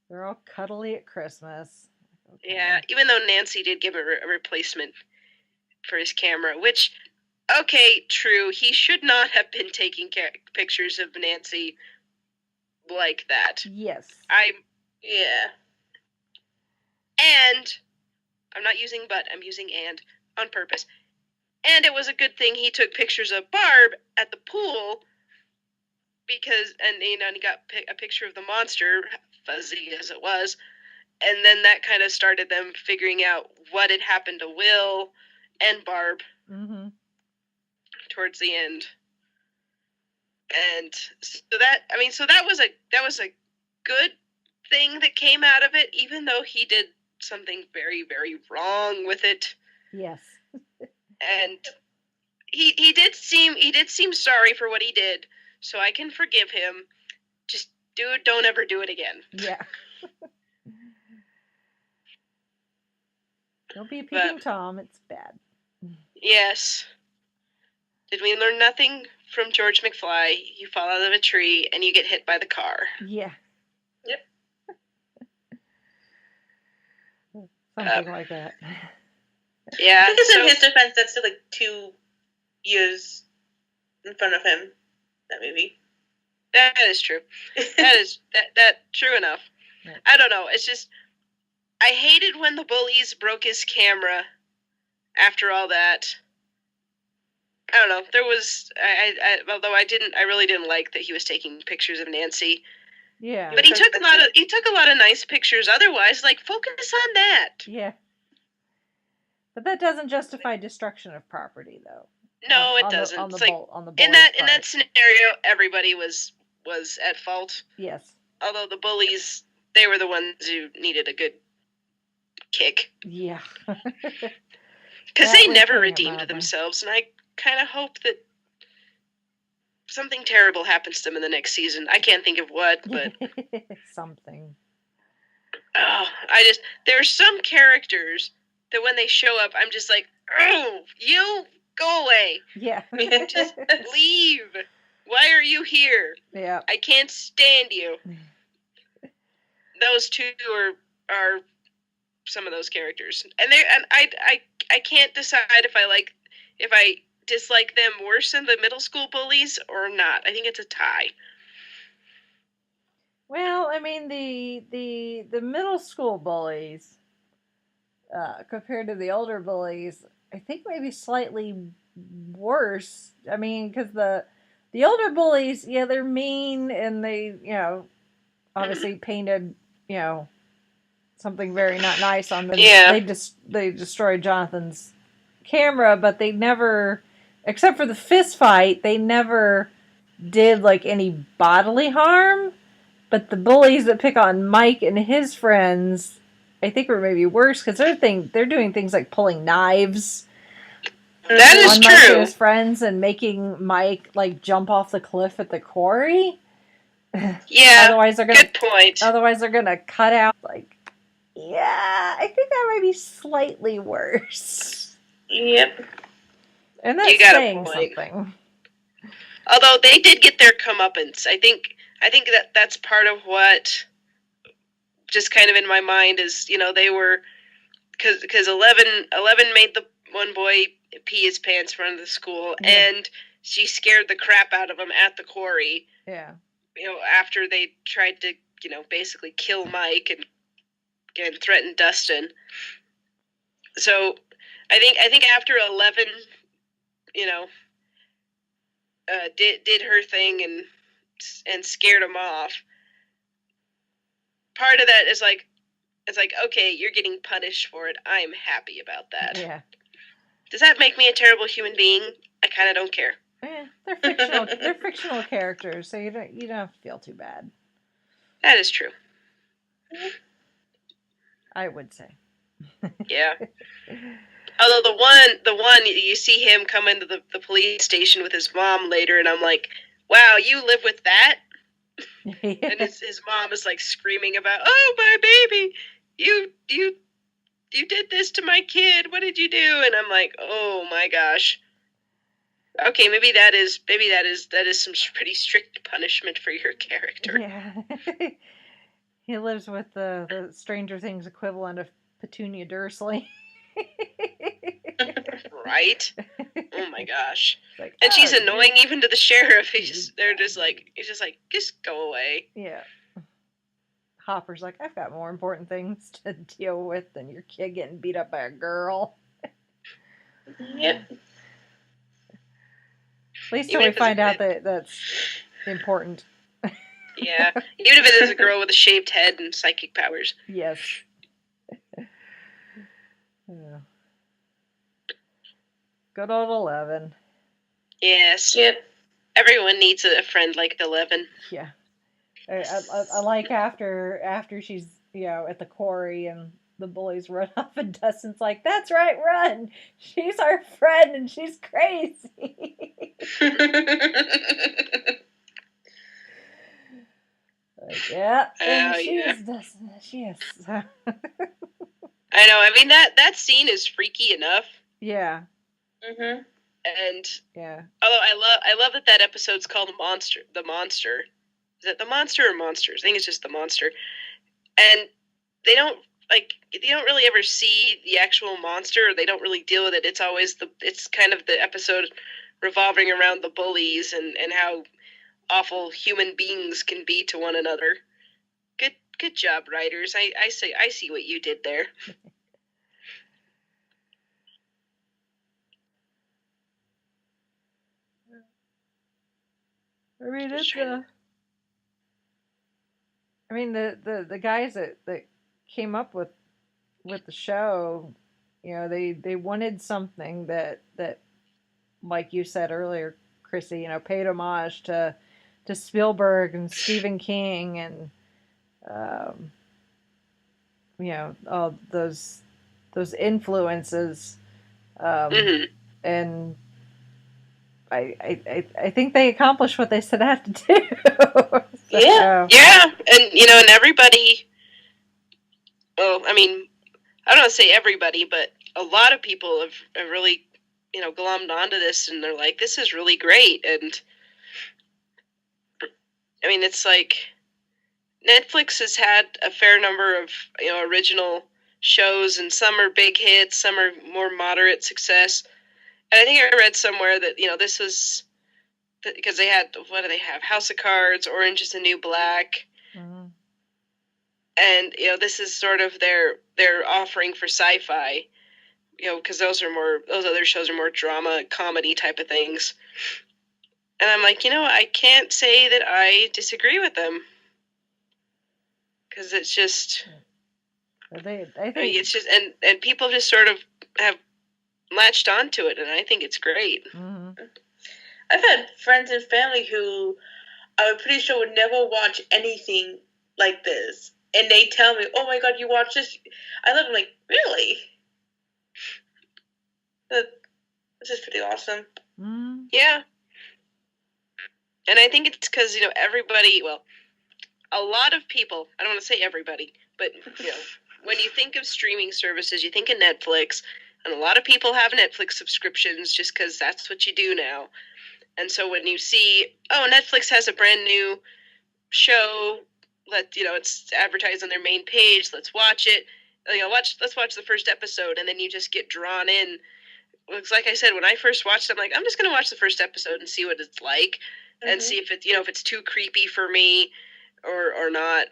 They're all cuddly at Christmas. Okay. Yeah, even though Nancy did give a replacement for his camera, which, okay, true, he should not have been taking pictures of Nancy like that. Yes. And I'm not using but, I'm using and on purpose. And it was a good thing he took pictures of Barb at the pool because, and he got a picture of the monster, fuzzy as it was, and then that kind of started them figuring out what had happened to Will and Barb towards the end. And so that was a good thing that came out of it, even though he did something very, very wrong with it. Yes. And he did seem sorry for what he did, so I can forgive him. Just don't ever do it again. Yeah. Don't be a peeping Tom. It's bad. Yes. Did we learn nothing from George McFly? You fall out of a tree and you get hit by the car. Yeah. Yep. Something like that. Yeah. I guess in his defense, that's still like 2 years in front of him. That movie. That is true. that true enough. Yeah. I don't know. It's just I hated when the bullies broke his camera after all that. I don't know. There was although I really didn't like that he was taking pictures of Nancy. Yeah. But he took a lot of nice pictures otherwise. Like, focus on that. Yeah. But that doesn't justify destruction of property, though. No, it doesn't. On the in that scenario, everybody was at fault. Yes. Although the bullies, they were the ones who needed a good kick. Yeah. Because they never redeemed themselves, and I kind of hope that something terrible happens to them in the next season. I can't think of what, but something. Oh, there are some characters that when they show up, I'm just like, oh, you go away. Yeah. Just leave. Why are you here? Yeah. I can't stand you. Those two are some of those characters, and I can't decide if I dislike them worse than the middle school bullies or not. I think it's a tie. Well, I mean the middle school bullies compared to the older bullies, I think maybe slightly worse. I mean, because the older bullies, yeah, they're mean and they, obviously painted, something very not nice on them. Yeah. They destroyed Jonathan's camera, but they never, except for the fist fight, they never did like any bodily harm. But the bullies that pick on Mike and his friends, I think were maybe worse because they're doing things like pulling knives. That is on true. Mike and his friends and making Mike like jump off the cliff at the quarry. Yeah. Otherwise they're gonna. Good point. Otherwise they're gonna cut out like. Yeah, I think that might be slightly worse. Yep. And that's saying something. Although they did get their comeuppance, I think that's part of what just kind of in my mind is, they were, because 11 made the one boy pee his pants in front of the school, and she scared the crap out of him at the quarry. Yeah. After they tried to, basically kill Mike and threaten Dustin. So I think after 11, did her thing and scared him off. Part of that is like, it's like, okay, you're getting punished for it. I'm happy about that. Yeah. Does that make me a terrible human being? I kind of don't care. Yeah, they're fictional. They're fictional characters, so you don't have to feel too bad. That is true. I would say. Yeah. Although the one you see him come into the police station with his mom later, and I'm like, wow, you live with that? And his mom is like screaming about, oh, my baby, you did this to my kid. What did you do? And I'm like, oh my gosh. Okay, maybe that is some pretty strict punishment for your character. Yeah. He lives with the Stranger Things equivalent of Petunia Dursley. Right? Oh my gosh. Like, and she's annoying even to the sheriff. He's just like, just go away. Yeah. Hopper's like, I've got more important things to deal with than your kid getting beat up by a girl. Yep. At least till we find out that that's important. Yeah. Even if it is a girl with a shaved head and psychic powers. Yes. Yeah. Good old 11. Yes. Yep. Everyone needs a friend like 11. Yeah. I like after she's, at the quarry and the bullies run off and Dustin's like, that's right, run. She's our friend and she's crazy. Like, yeah. And she is Dustin. She is. I know. I mean, that scene is freaky enough. Yeah. Mhm. And yeah. Although I love that episode's called Monster. The Monster. Is it the Monster or Monsters? I think it's just the Monster. And they don't really ever see the actual monster, or they don't really deal with it. It's always it's kind of the episode revolving around the bullies and how awful human beings can be to one another. Good job, writers. I see what you did there. I mean, it's I mean, the guys that came up with the show, they wanted something that like you said earlier, Chrissy, paid homage to Spielberg and Stephen King and all those influences, mm-hmm. and I think they accomplished what they set out to do. Yeah. Yeah, and and everybody. Well, I mean, I don't want to say everybody, but a lot of people have really, glommed onto this, and they're like, "This is really great." And I mean, it's like Netflix has had a fair number of original shows, and some are big hits, some are more moderate success. And I think I read somewhere that this was because they had, what do they have? House of Cards, Orange is the New Black, Mhm. and this is sort of their offering for sci-fi. Because those other shows are more drama, comedy type of things. And I'm like, I can't say that I disagree with them. Because it's just, I think it's just, and people just sort of have latched onto it, and I think it's great. Mhm. I've had friends and family who I'm pretty sure would never watch anything like this. And they tell me, "Oh my god, you watch this?" I love them, like, really? This is pretty awesome. Mhm. Yeah. And I think it's because, everybody, well, a lot of people, I don't want to say everybody, but, when you think of streaming services, you think of Netflix, and a lot of people have Netflix subscriptions just because that's what you do now. And so when you see, oh, Netflix has a brand new show, it's advertised on their main page, let's watch it. Let's watch the first episode, and then you just get drawn in. It's like I said, when I first watched it, I'm like, I'm just going to watch the first episode and see what it's like, and see if it's, if it's too creepy for me or not.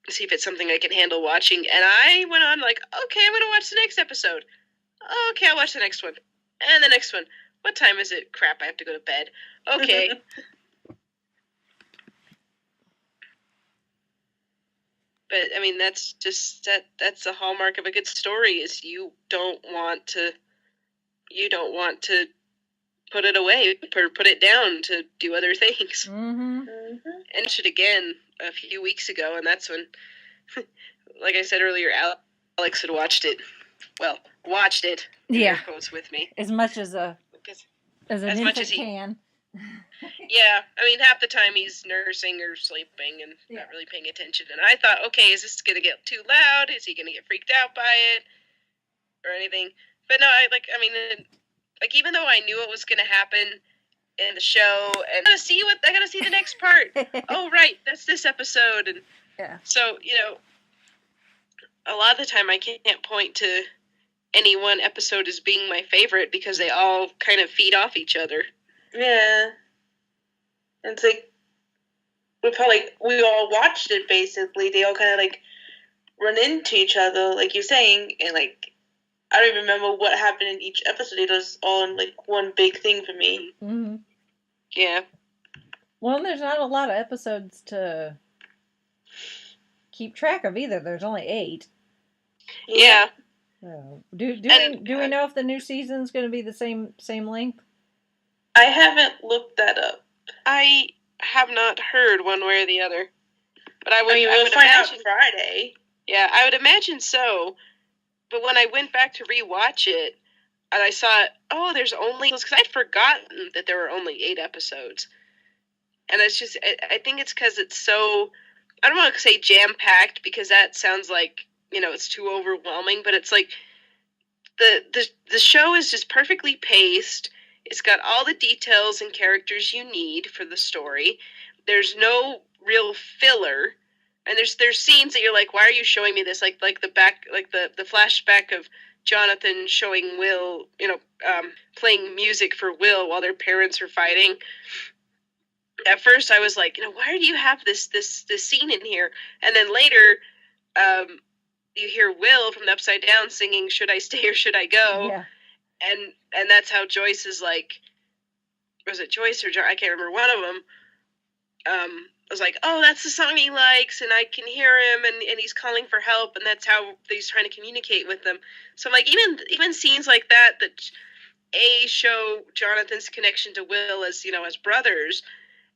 See if it's something I can handle watching. And I went on like, okay, I'm going to watch the next episode. Okay, I'll watch the next one. And the next one. What time is it? Crap, I have to go to bed. Okay. But, I mean, that's just, that's the hallmark of a good story, is you don't want to put it away or put it down to do other things. Mhm. And I watched it again a few weeks ago, and that's when, like I said earlier, Alex had watched it. Well, watched it. Yeah. Quotes with me. As much as an as infant much as can. Yeah, I mean, half the time he's nursing or sleeping and not really paying attention. And I thought, okay, is this going to get too loud? Is he going to get freaked out by it or anything? But no, even though I knew it was going to happen in the show, and I gotta see the next part. Oh, right, that's this episode. And so, a lot of the time I can't point to any one episode as being my favorite because they all kind of feed off each other. Yeah. And it's like, we all watched it basically. They all kind of like run into each other, like you're saying, and like, I don't even remember what happened in each episode. It was all in like one big thing for me. Mm-hmm. Yeah. Well, there's not a lot of episodes to keep track of either. There's only 8. Yeah. So, do we know if the new season's going to be the same length? I haven't looked that up. I have not heard one way or the other. But we'll find out Friday. Yeah, I would imagine so. But when I went back to rewatch it, and I saw, there's only, because I'd forgotten that there were only 8 episodes. And it's just, I think it's because it's so, I don't want to say jam-packed, because that sounds like, it's too overwhelming, but it's like, the show is just perfectly paced. It's got all the details and characters you need for the story. There's no real filler. And there's scenes that you're like, why are you showing me this? Like the flashback of Jonathan showing Will, playing music for Will while their parents are fighting. At first, I was like, why do you have this scene in here? And then later, you hear Will from the Upside Down singing "Should I Stay or Should I Go?" Yeah. And that's how Joyce is like, was it Joyce or I can't remember, one of them. I was like, oh, that's the song he likes, and I can hear him, and he's calling for help, and that's how he's trying to communicate with them. So I'm like, even scenes like that show Jonathan's connection to Will as as brothers,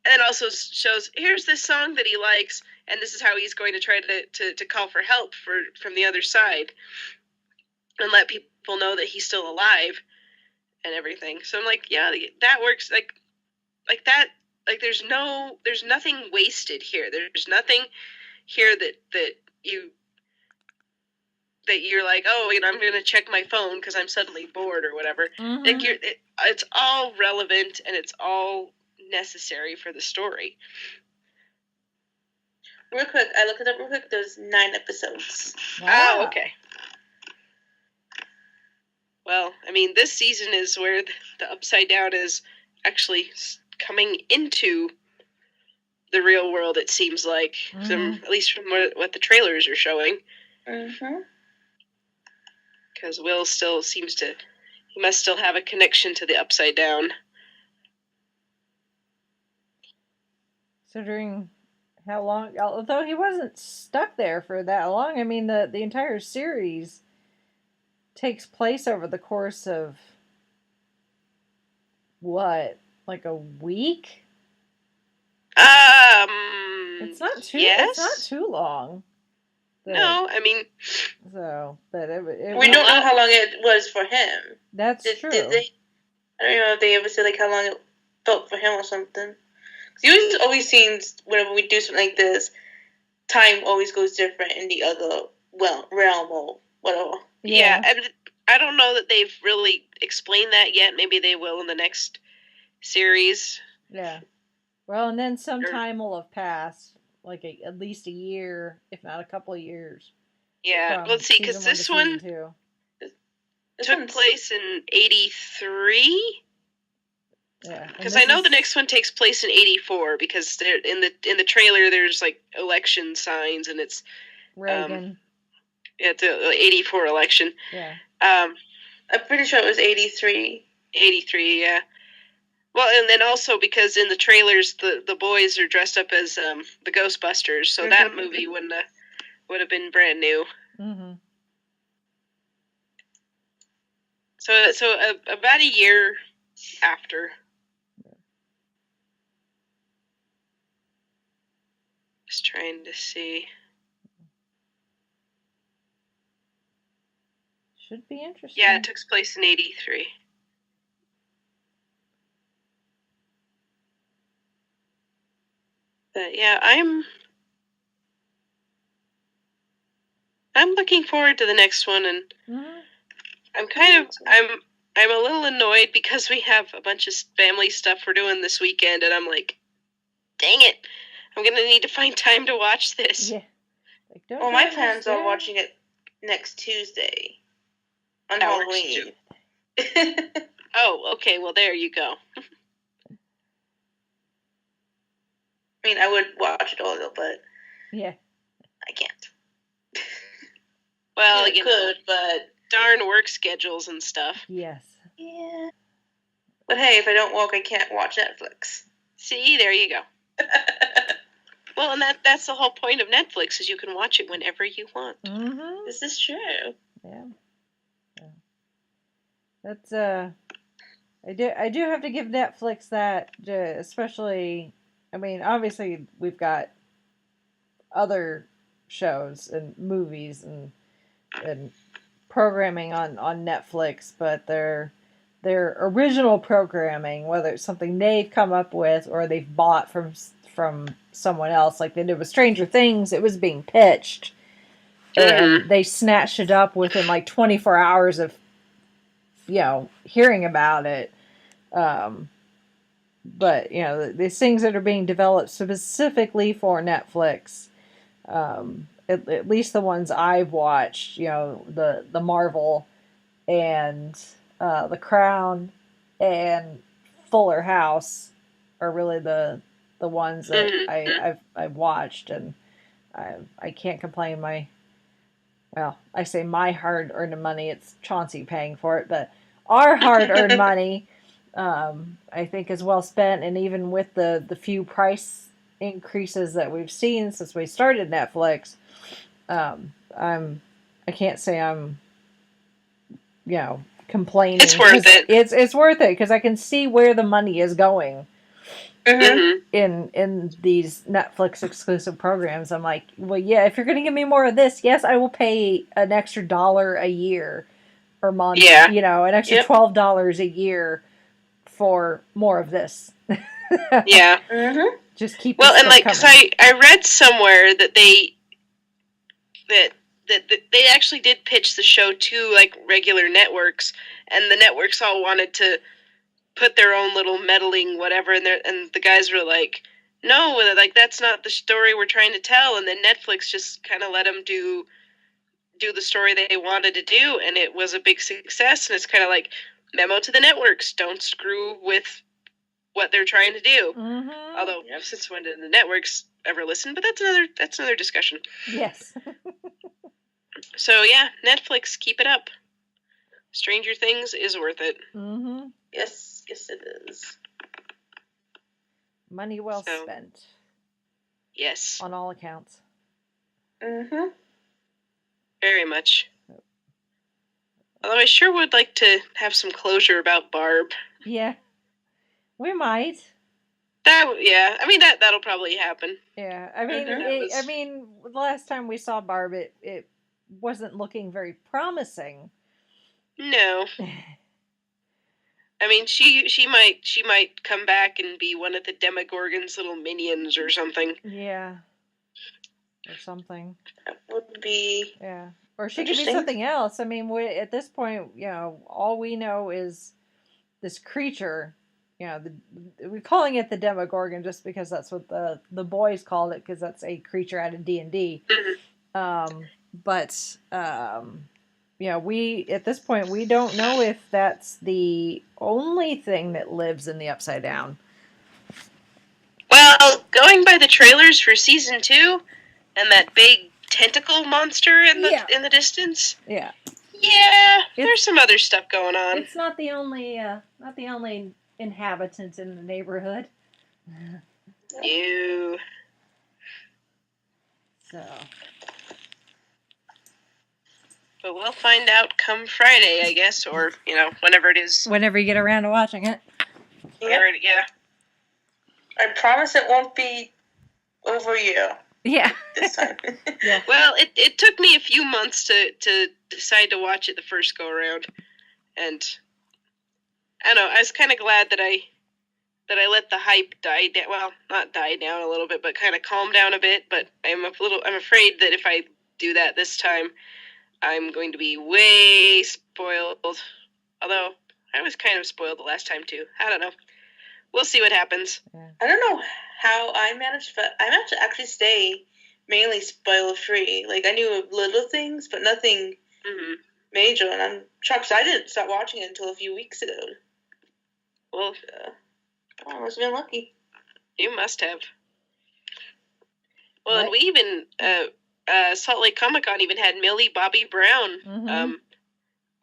and then also shows, here's this song that he likes, and this is how he's going to try to call for help from the other side, and let people know that he's still alive and everything. So I'm like, yeah, that works. Like, like that. Like there's nothing wasted here. There's nothing here that you're like, oh, I'm going to check my phone because I'm suddenly bored or whatever. Mm-hmm. Like it's all relevant and it's all necessary for the story. Real quick, I looked it up real quick. There's 9 episodes. Oh, okay. Well, I mean, this season is where the Upside Down is actually coming into the real world, it seems like. At least from what the trailers are showing. Mm-hmm. Because Will still he must still have a connection to the Upside Down. Considering how long, although he wasn't stuck there for that long, I mean, the entire series takes place over the course of, what, like a week? It's not too. Yes? It's not too long. No, I mean. So, but we don't know how long it was for him. That's true. Did they? I don't know if they ever said like how long it felt for him or something. Because you always seems whenever we do something like this, time always goes different in the other realm or whatever. Yeah, and I don't know that they've really explained that yet. Maybe they will in the next series. Yeah. Well, and then some time will have passed, like at least a year, if not a couple of years. Yeah, let's see, because this one took place in 83. Yeah, because I know the next one takes place in 84 because in the trailer there's like election signs and it's Reagan. It's the 84 election. Yeah. I'm pretty sure it was 83. 83, yeah. Well, and then also because in the trailers the boys are dressed up as the Ghostbusters, so that movie would have been brand new. Mm-hmm. So about a year after. Just trying to see. Should be interesting. Yeah, it took place in 83. But yeah, I'm looking forward to the next one, and I'm a little annoyed because we have a bunch of family stuff we're doing this weekend, and I'm like, dang it, I'm gonna need to find time to watch this. Yeah. Like, well, my plans are watching it next Tuesday on Halloween. Oh, okay. Well, there you go. I mean, I would watch it all, though, but yeah, I can't. Well, I could, but darn work schedules and stuff. Yes. Yeah. But hey, if I don't work, I can't watch Netflix. See, there you go. Well, and that's the whole point of Netflix is you can watch it whenever you want. Mm-hmm. This is true. Yeah. That's I do have to give Netflix that, especially. I mean, obviously we've got other shows and movies and programming on Netflix, but their original programming, whether it's something they've come up with or they've bought from someone else, like they did with Stranger Things, it was being pitched, and they snatched it up within like 24 hours of hearing about it. But these things that are being developed specifically for Netflix, at least the ones I've watched, the Marvel and The Crown and Fuller House are really the ones that I've watched, and I can't complain. I say my hard-earned money. It's Chauncey paying for it, but our hard-earned money, I think, is well spent. And even with the few price increases that we've seen since we started Netflix, I can't say I'm, complaining. It's worth it. It's worth it because I can see where the money is going. In these Netflix exclusive programs. I'm like, well, yeah, if you're going to give me more of this, yes, I will pay an extra $1 a year or month, an extra $12 a year for more of this. Yeah. Mm-hmm. Just keep Well, the and stuff like, cause coming. I read somewhere that they actually did pitch the show to like regular networks, and the networks all wanted to put their own little meddling whatever, and the guys were like, no, like that's not the story we're trying to tell, and then Netflix just kind of let them do the story they wanted to do, and it was a big success. And it's kind of like, memo to the networks: don't screw with what they're trying to do. Mm-hmm. Although, since when did the networks ever listen? But that's another discussion. Yes. So yeah, Netflix, keep it up. Stranger Things is worth it. Mm-hmm. Yes, it is. Money well spent. Yes. On all accounts. Mm-hmm. Very much. Although I sure would like to have some closure about Barb. Yeah. We might. I mean that'll probably happen. Yeah. I mean, the last time we saw Barb, it wasn't looking very promising. No. I mean, she might come back and be one of the Demogorgon's little minions or something. Yeah. Or something. That would be. Yeah. Or she could be something else. I mean, at this point, all we know is this creature. We're calling it the Demogorgon just because that's what the boys called it, because that's a creature out of D&D. Mm-hmm. We at this point we don't know if that's the only thing that lives in the Upside Down. Well, going by the trailers for season 2, and that big tentacle monster in the distance. Yeah. Yeah, there's some other stuff going on. It's not the only inhabitant in the neighborhood. Ew. So. But we'll find out come Friday, I guess, or whenever it is. Whenever you get around to watching it. Yeah. I promise it won't be over you. Yeah. This time. Yeah. Well, it took me a few months to decide to watch it the first go around, and I don't know. I was kind of glad that I let the hype die down. Well, not die down a little bit, but kind of calm down a bit. But I'm afraid that if I do that this time, I'm going to be way spoiled. Although I was kind of spoiled the last time too. I don't know. We'll see what happens. Yeah. I don't know how I managed, but I managed to actually stay mainly spoiler free. Like, I knew little things, but nothing major. And I'm shocked because I didn't start watching it until a few weeks ago. Well, I must have been lucky. You must have. Well, and we even Salt Lake Comic-Con even had Millie Bobby Brown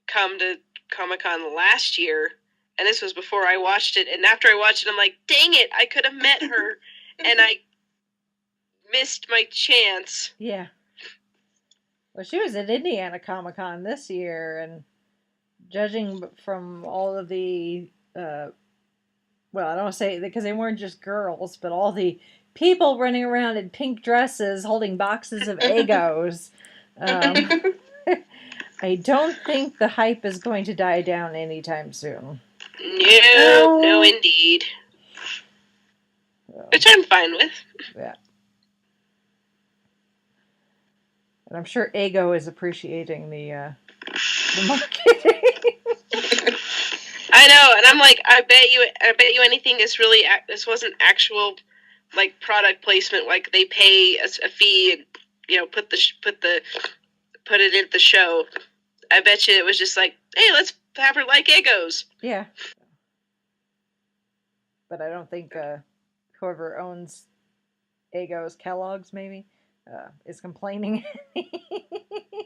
come to Comic-Con last year. And this was before I watched it. And after I watched it, I'm like, dang it, I could have met her. And I missed my chance. Yeah. Well, she was at Indiana Comic-Con this year. And judging from all of the, I don't want to say, because they weren't just girls, but all the people running around in pink dresses holding boxes of Eggos. I don't think the hype is going to die down anytime soon. No, indeed. Which I'm fine with. Yeah. And I'm sure Eggo is appreciating the marketing. I know, and I'm like, I bet you anything this wasn't actual like product placement. Like they pay a fee and put it in the show. I bet you it was just like, hey, let's have her like Eggos. Yeah. But I don't think whoever owns Eggo's, Kellogg's maybe, is complaining.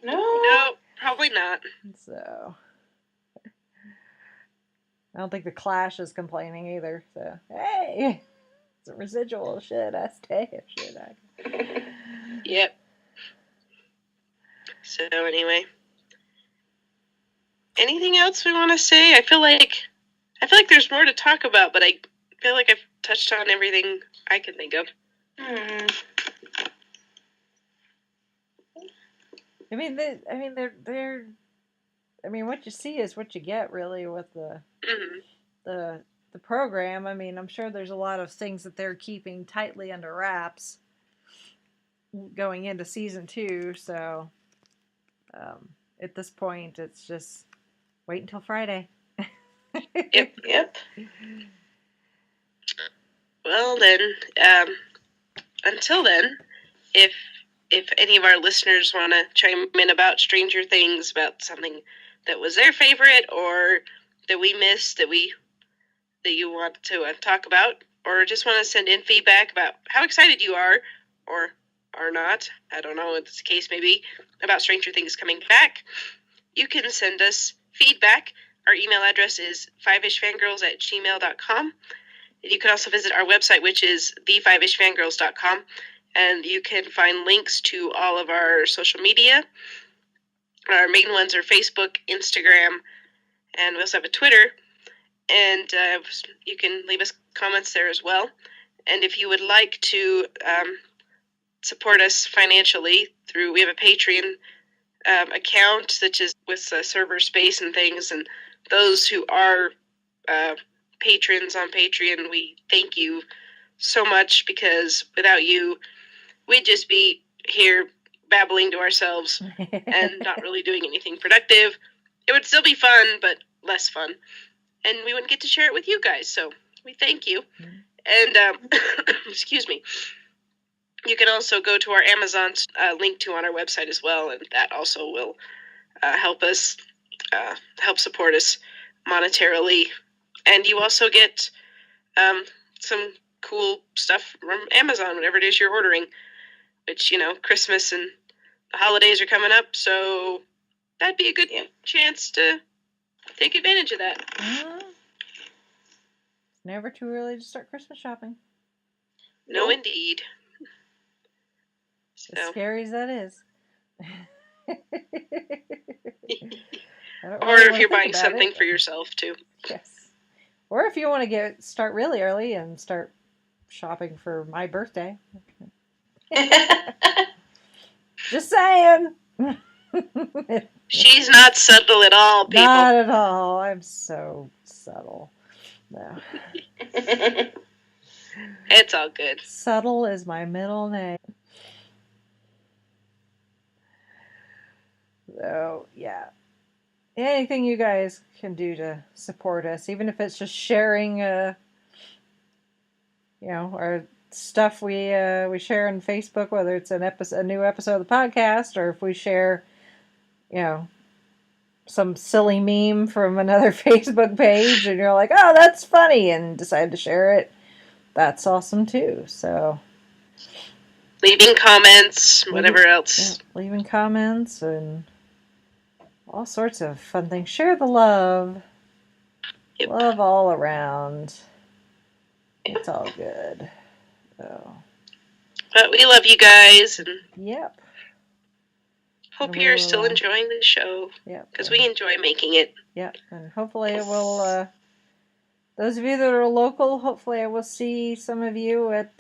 No, probably not. So I don't think the Clash is complaining either. So hey, it's a residual shit. I stay shit. Yep. So anyway, anything else we want to say? I feel like there's more to talk about, but I feel like I've touched on everything I can think of. I mean, they're. I mean, what you see is what you get, really, with the the program. I mean, I'm sure there's a lot of things that they're keeping tightly under wraps going into season 2. So at this point, it's just wait until Friday. Yep. Well then, until then, if any of our listeners want to chime in about Stranger Things, about something that was their favorite or that we missed that you want to talk about, or just want to send in feedback about how excited you are or are not, I don't know what the case may be, about Stranger Things coming back, you can send us feedback. Our email address is fiveishfangirls@gmail.com. You can also visit our website, which is the5ishfangirls.com, and you can find links to all of our social media. Our main ones are Facebook, Instagram, and we also have a Twitter. And you can leave us comments there as well. And if you would like to support us financially we have a Patreon account, such as with server space and things. And those who are patrons on Patreon, we thank you so much, because without you, we'd just be here babbling to ourselves and not really doing anything productive. It would still be fun, but less fun. And we wouldn't get to share it with you guys, so we thank you. And, excuse me, you can also go to our Amazon link to on our website as well, and that also will help us, help support us monetarily. And you also get some cool stuff from Amazon, whatever it is you're ordering, which, Christmas and the holidays are coming up, so that'd be a good chance to take advantage of that. Never too early to start Christmas shopping. No, indeed. As scary as that is. Or if you're buying something for yourself, too. Yes. Or if you want to start really early and start shopping for my birthday. Just saying. She's not subtle at all, people. Not at all. I'm so subtle. No. It's all good. Subtle is my middle name. So, yeah. Anything you guys can do to support us, even if it's just sharing, our stuff we share on Facebook, whether it's a new episode of the podcast, or if we share, some silly meme from another Facebook page, and you're like, oh, that's funny, and decide to share it. That's awesome too. So, leaving comments, whatever else. Yeah, leaving comments and all sorts of fun things. Share the love. Yep. Love all around. It's all good. So. But we love you guys. And yep. hope you're still enjoying the show. Yep. Because we enjoy making it. Yep. And hopefully it will, those of you that are local, hopefully I will see some of you at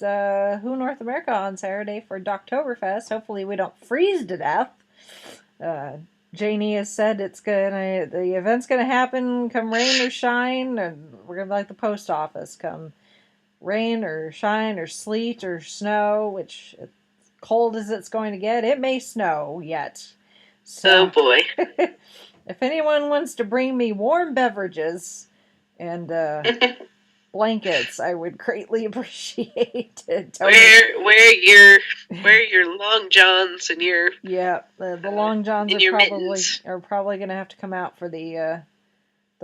Who North America on Saturday for Doctoberfest. Hopefully we don't freeze to death. Janie has said the event's gonna happen come rain or shine, and we're gonna be like the post office, come rain or shine or sleet or snow, which as cold as it's going to get, it may snow yet. So, oh boy. If anyone wants to bring me warm beverages and blankets, I would greatly appreciate it. Wear your long johns and your the long johns are probably going to have to come out for the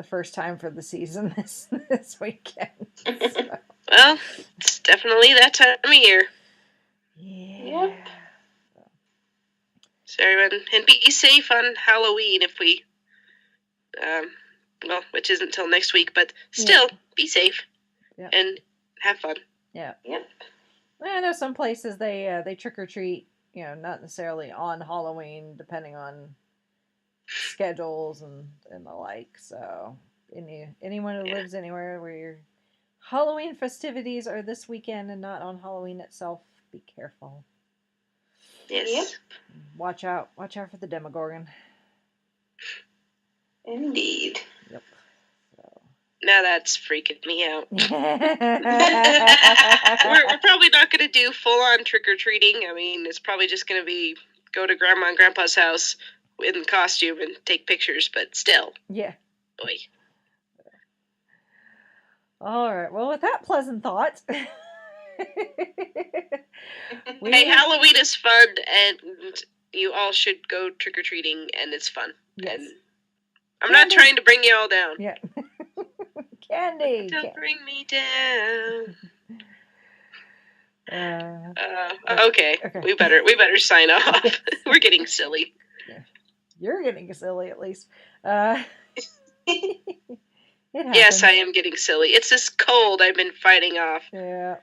first time for the season this weekend. So. Well, it's definitely that time of year. Yeah. Yep. So everyone, and be safe on Halloween if we, which isn't until next week, but still, be safe and have fun. Yeah. Yep. I know some places they trick or treat, not necessarily on Halloween, depending on schedules and the like. So, anyone who lives anywhere where your Halloween festivities are this weekend and not on Halloween itself, be careful. Yes. Yep. Watch out for the Demogorgon. Indeed. Yep. So, Now that's freaking me out. Yeah. We're probably not going to do full-on trick-or-treating. I mean, it's probably just going to be go to Grandma and Grandpa's house in costume and take pictures, but still. Yeah. Boy. All right. Well, with that pleasant thought, Hey, Halloween is fun, and you all should go trick-or-treating, and it's fun. Yes. And I'm not trying to bring you all down. Yeah. Candy. Don't bring me down. Okay. We better sign off. We're getting silly. Yeah. You're getting silly, at least. Yes, I am getting silly. It's this cold I've been fighting off. Yeah.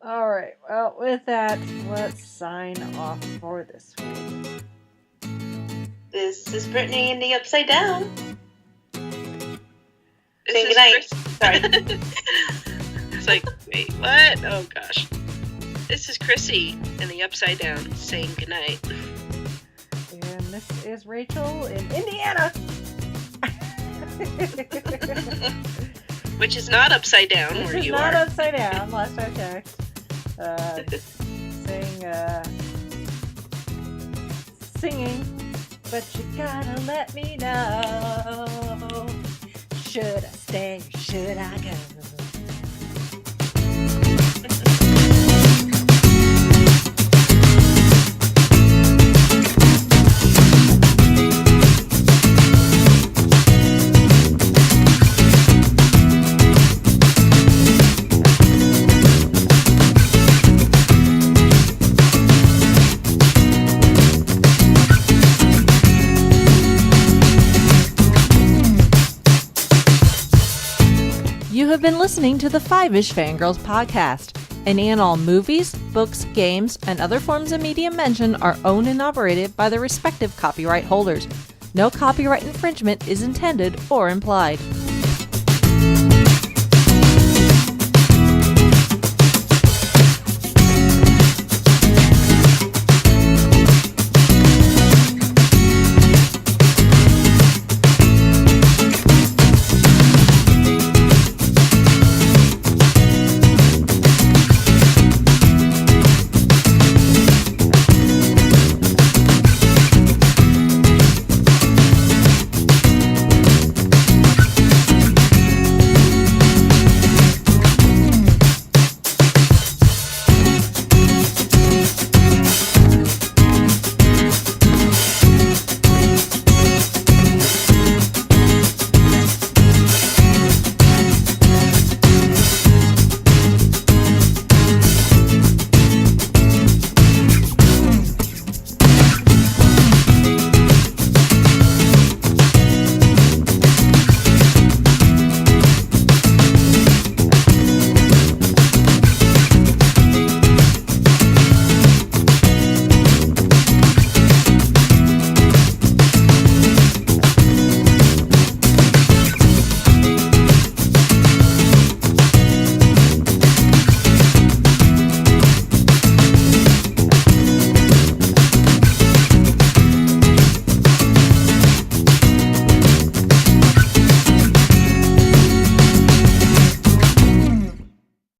All right. Well, with that, let's sign off for this week. This is Brittany in the Upside Down. Say goodnight. Sorry. It's like, wait, what? Oh, gosh. This is Chrissy in the Upside Down saying goodnight. And this is Rachel in Indiana. Which is not upside down where you not are. upside down, last I checked. Singing, but you gotta let me know. Should I stay or should I go? You have been listening to the Five-ish Fangirls podcast. Any and all movies, books, games, and other forms of media mentioned are owned and operated by the respective copyright holders. No copyright infringement is intended or implied.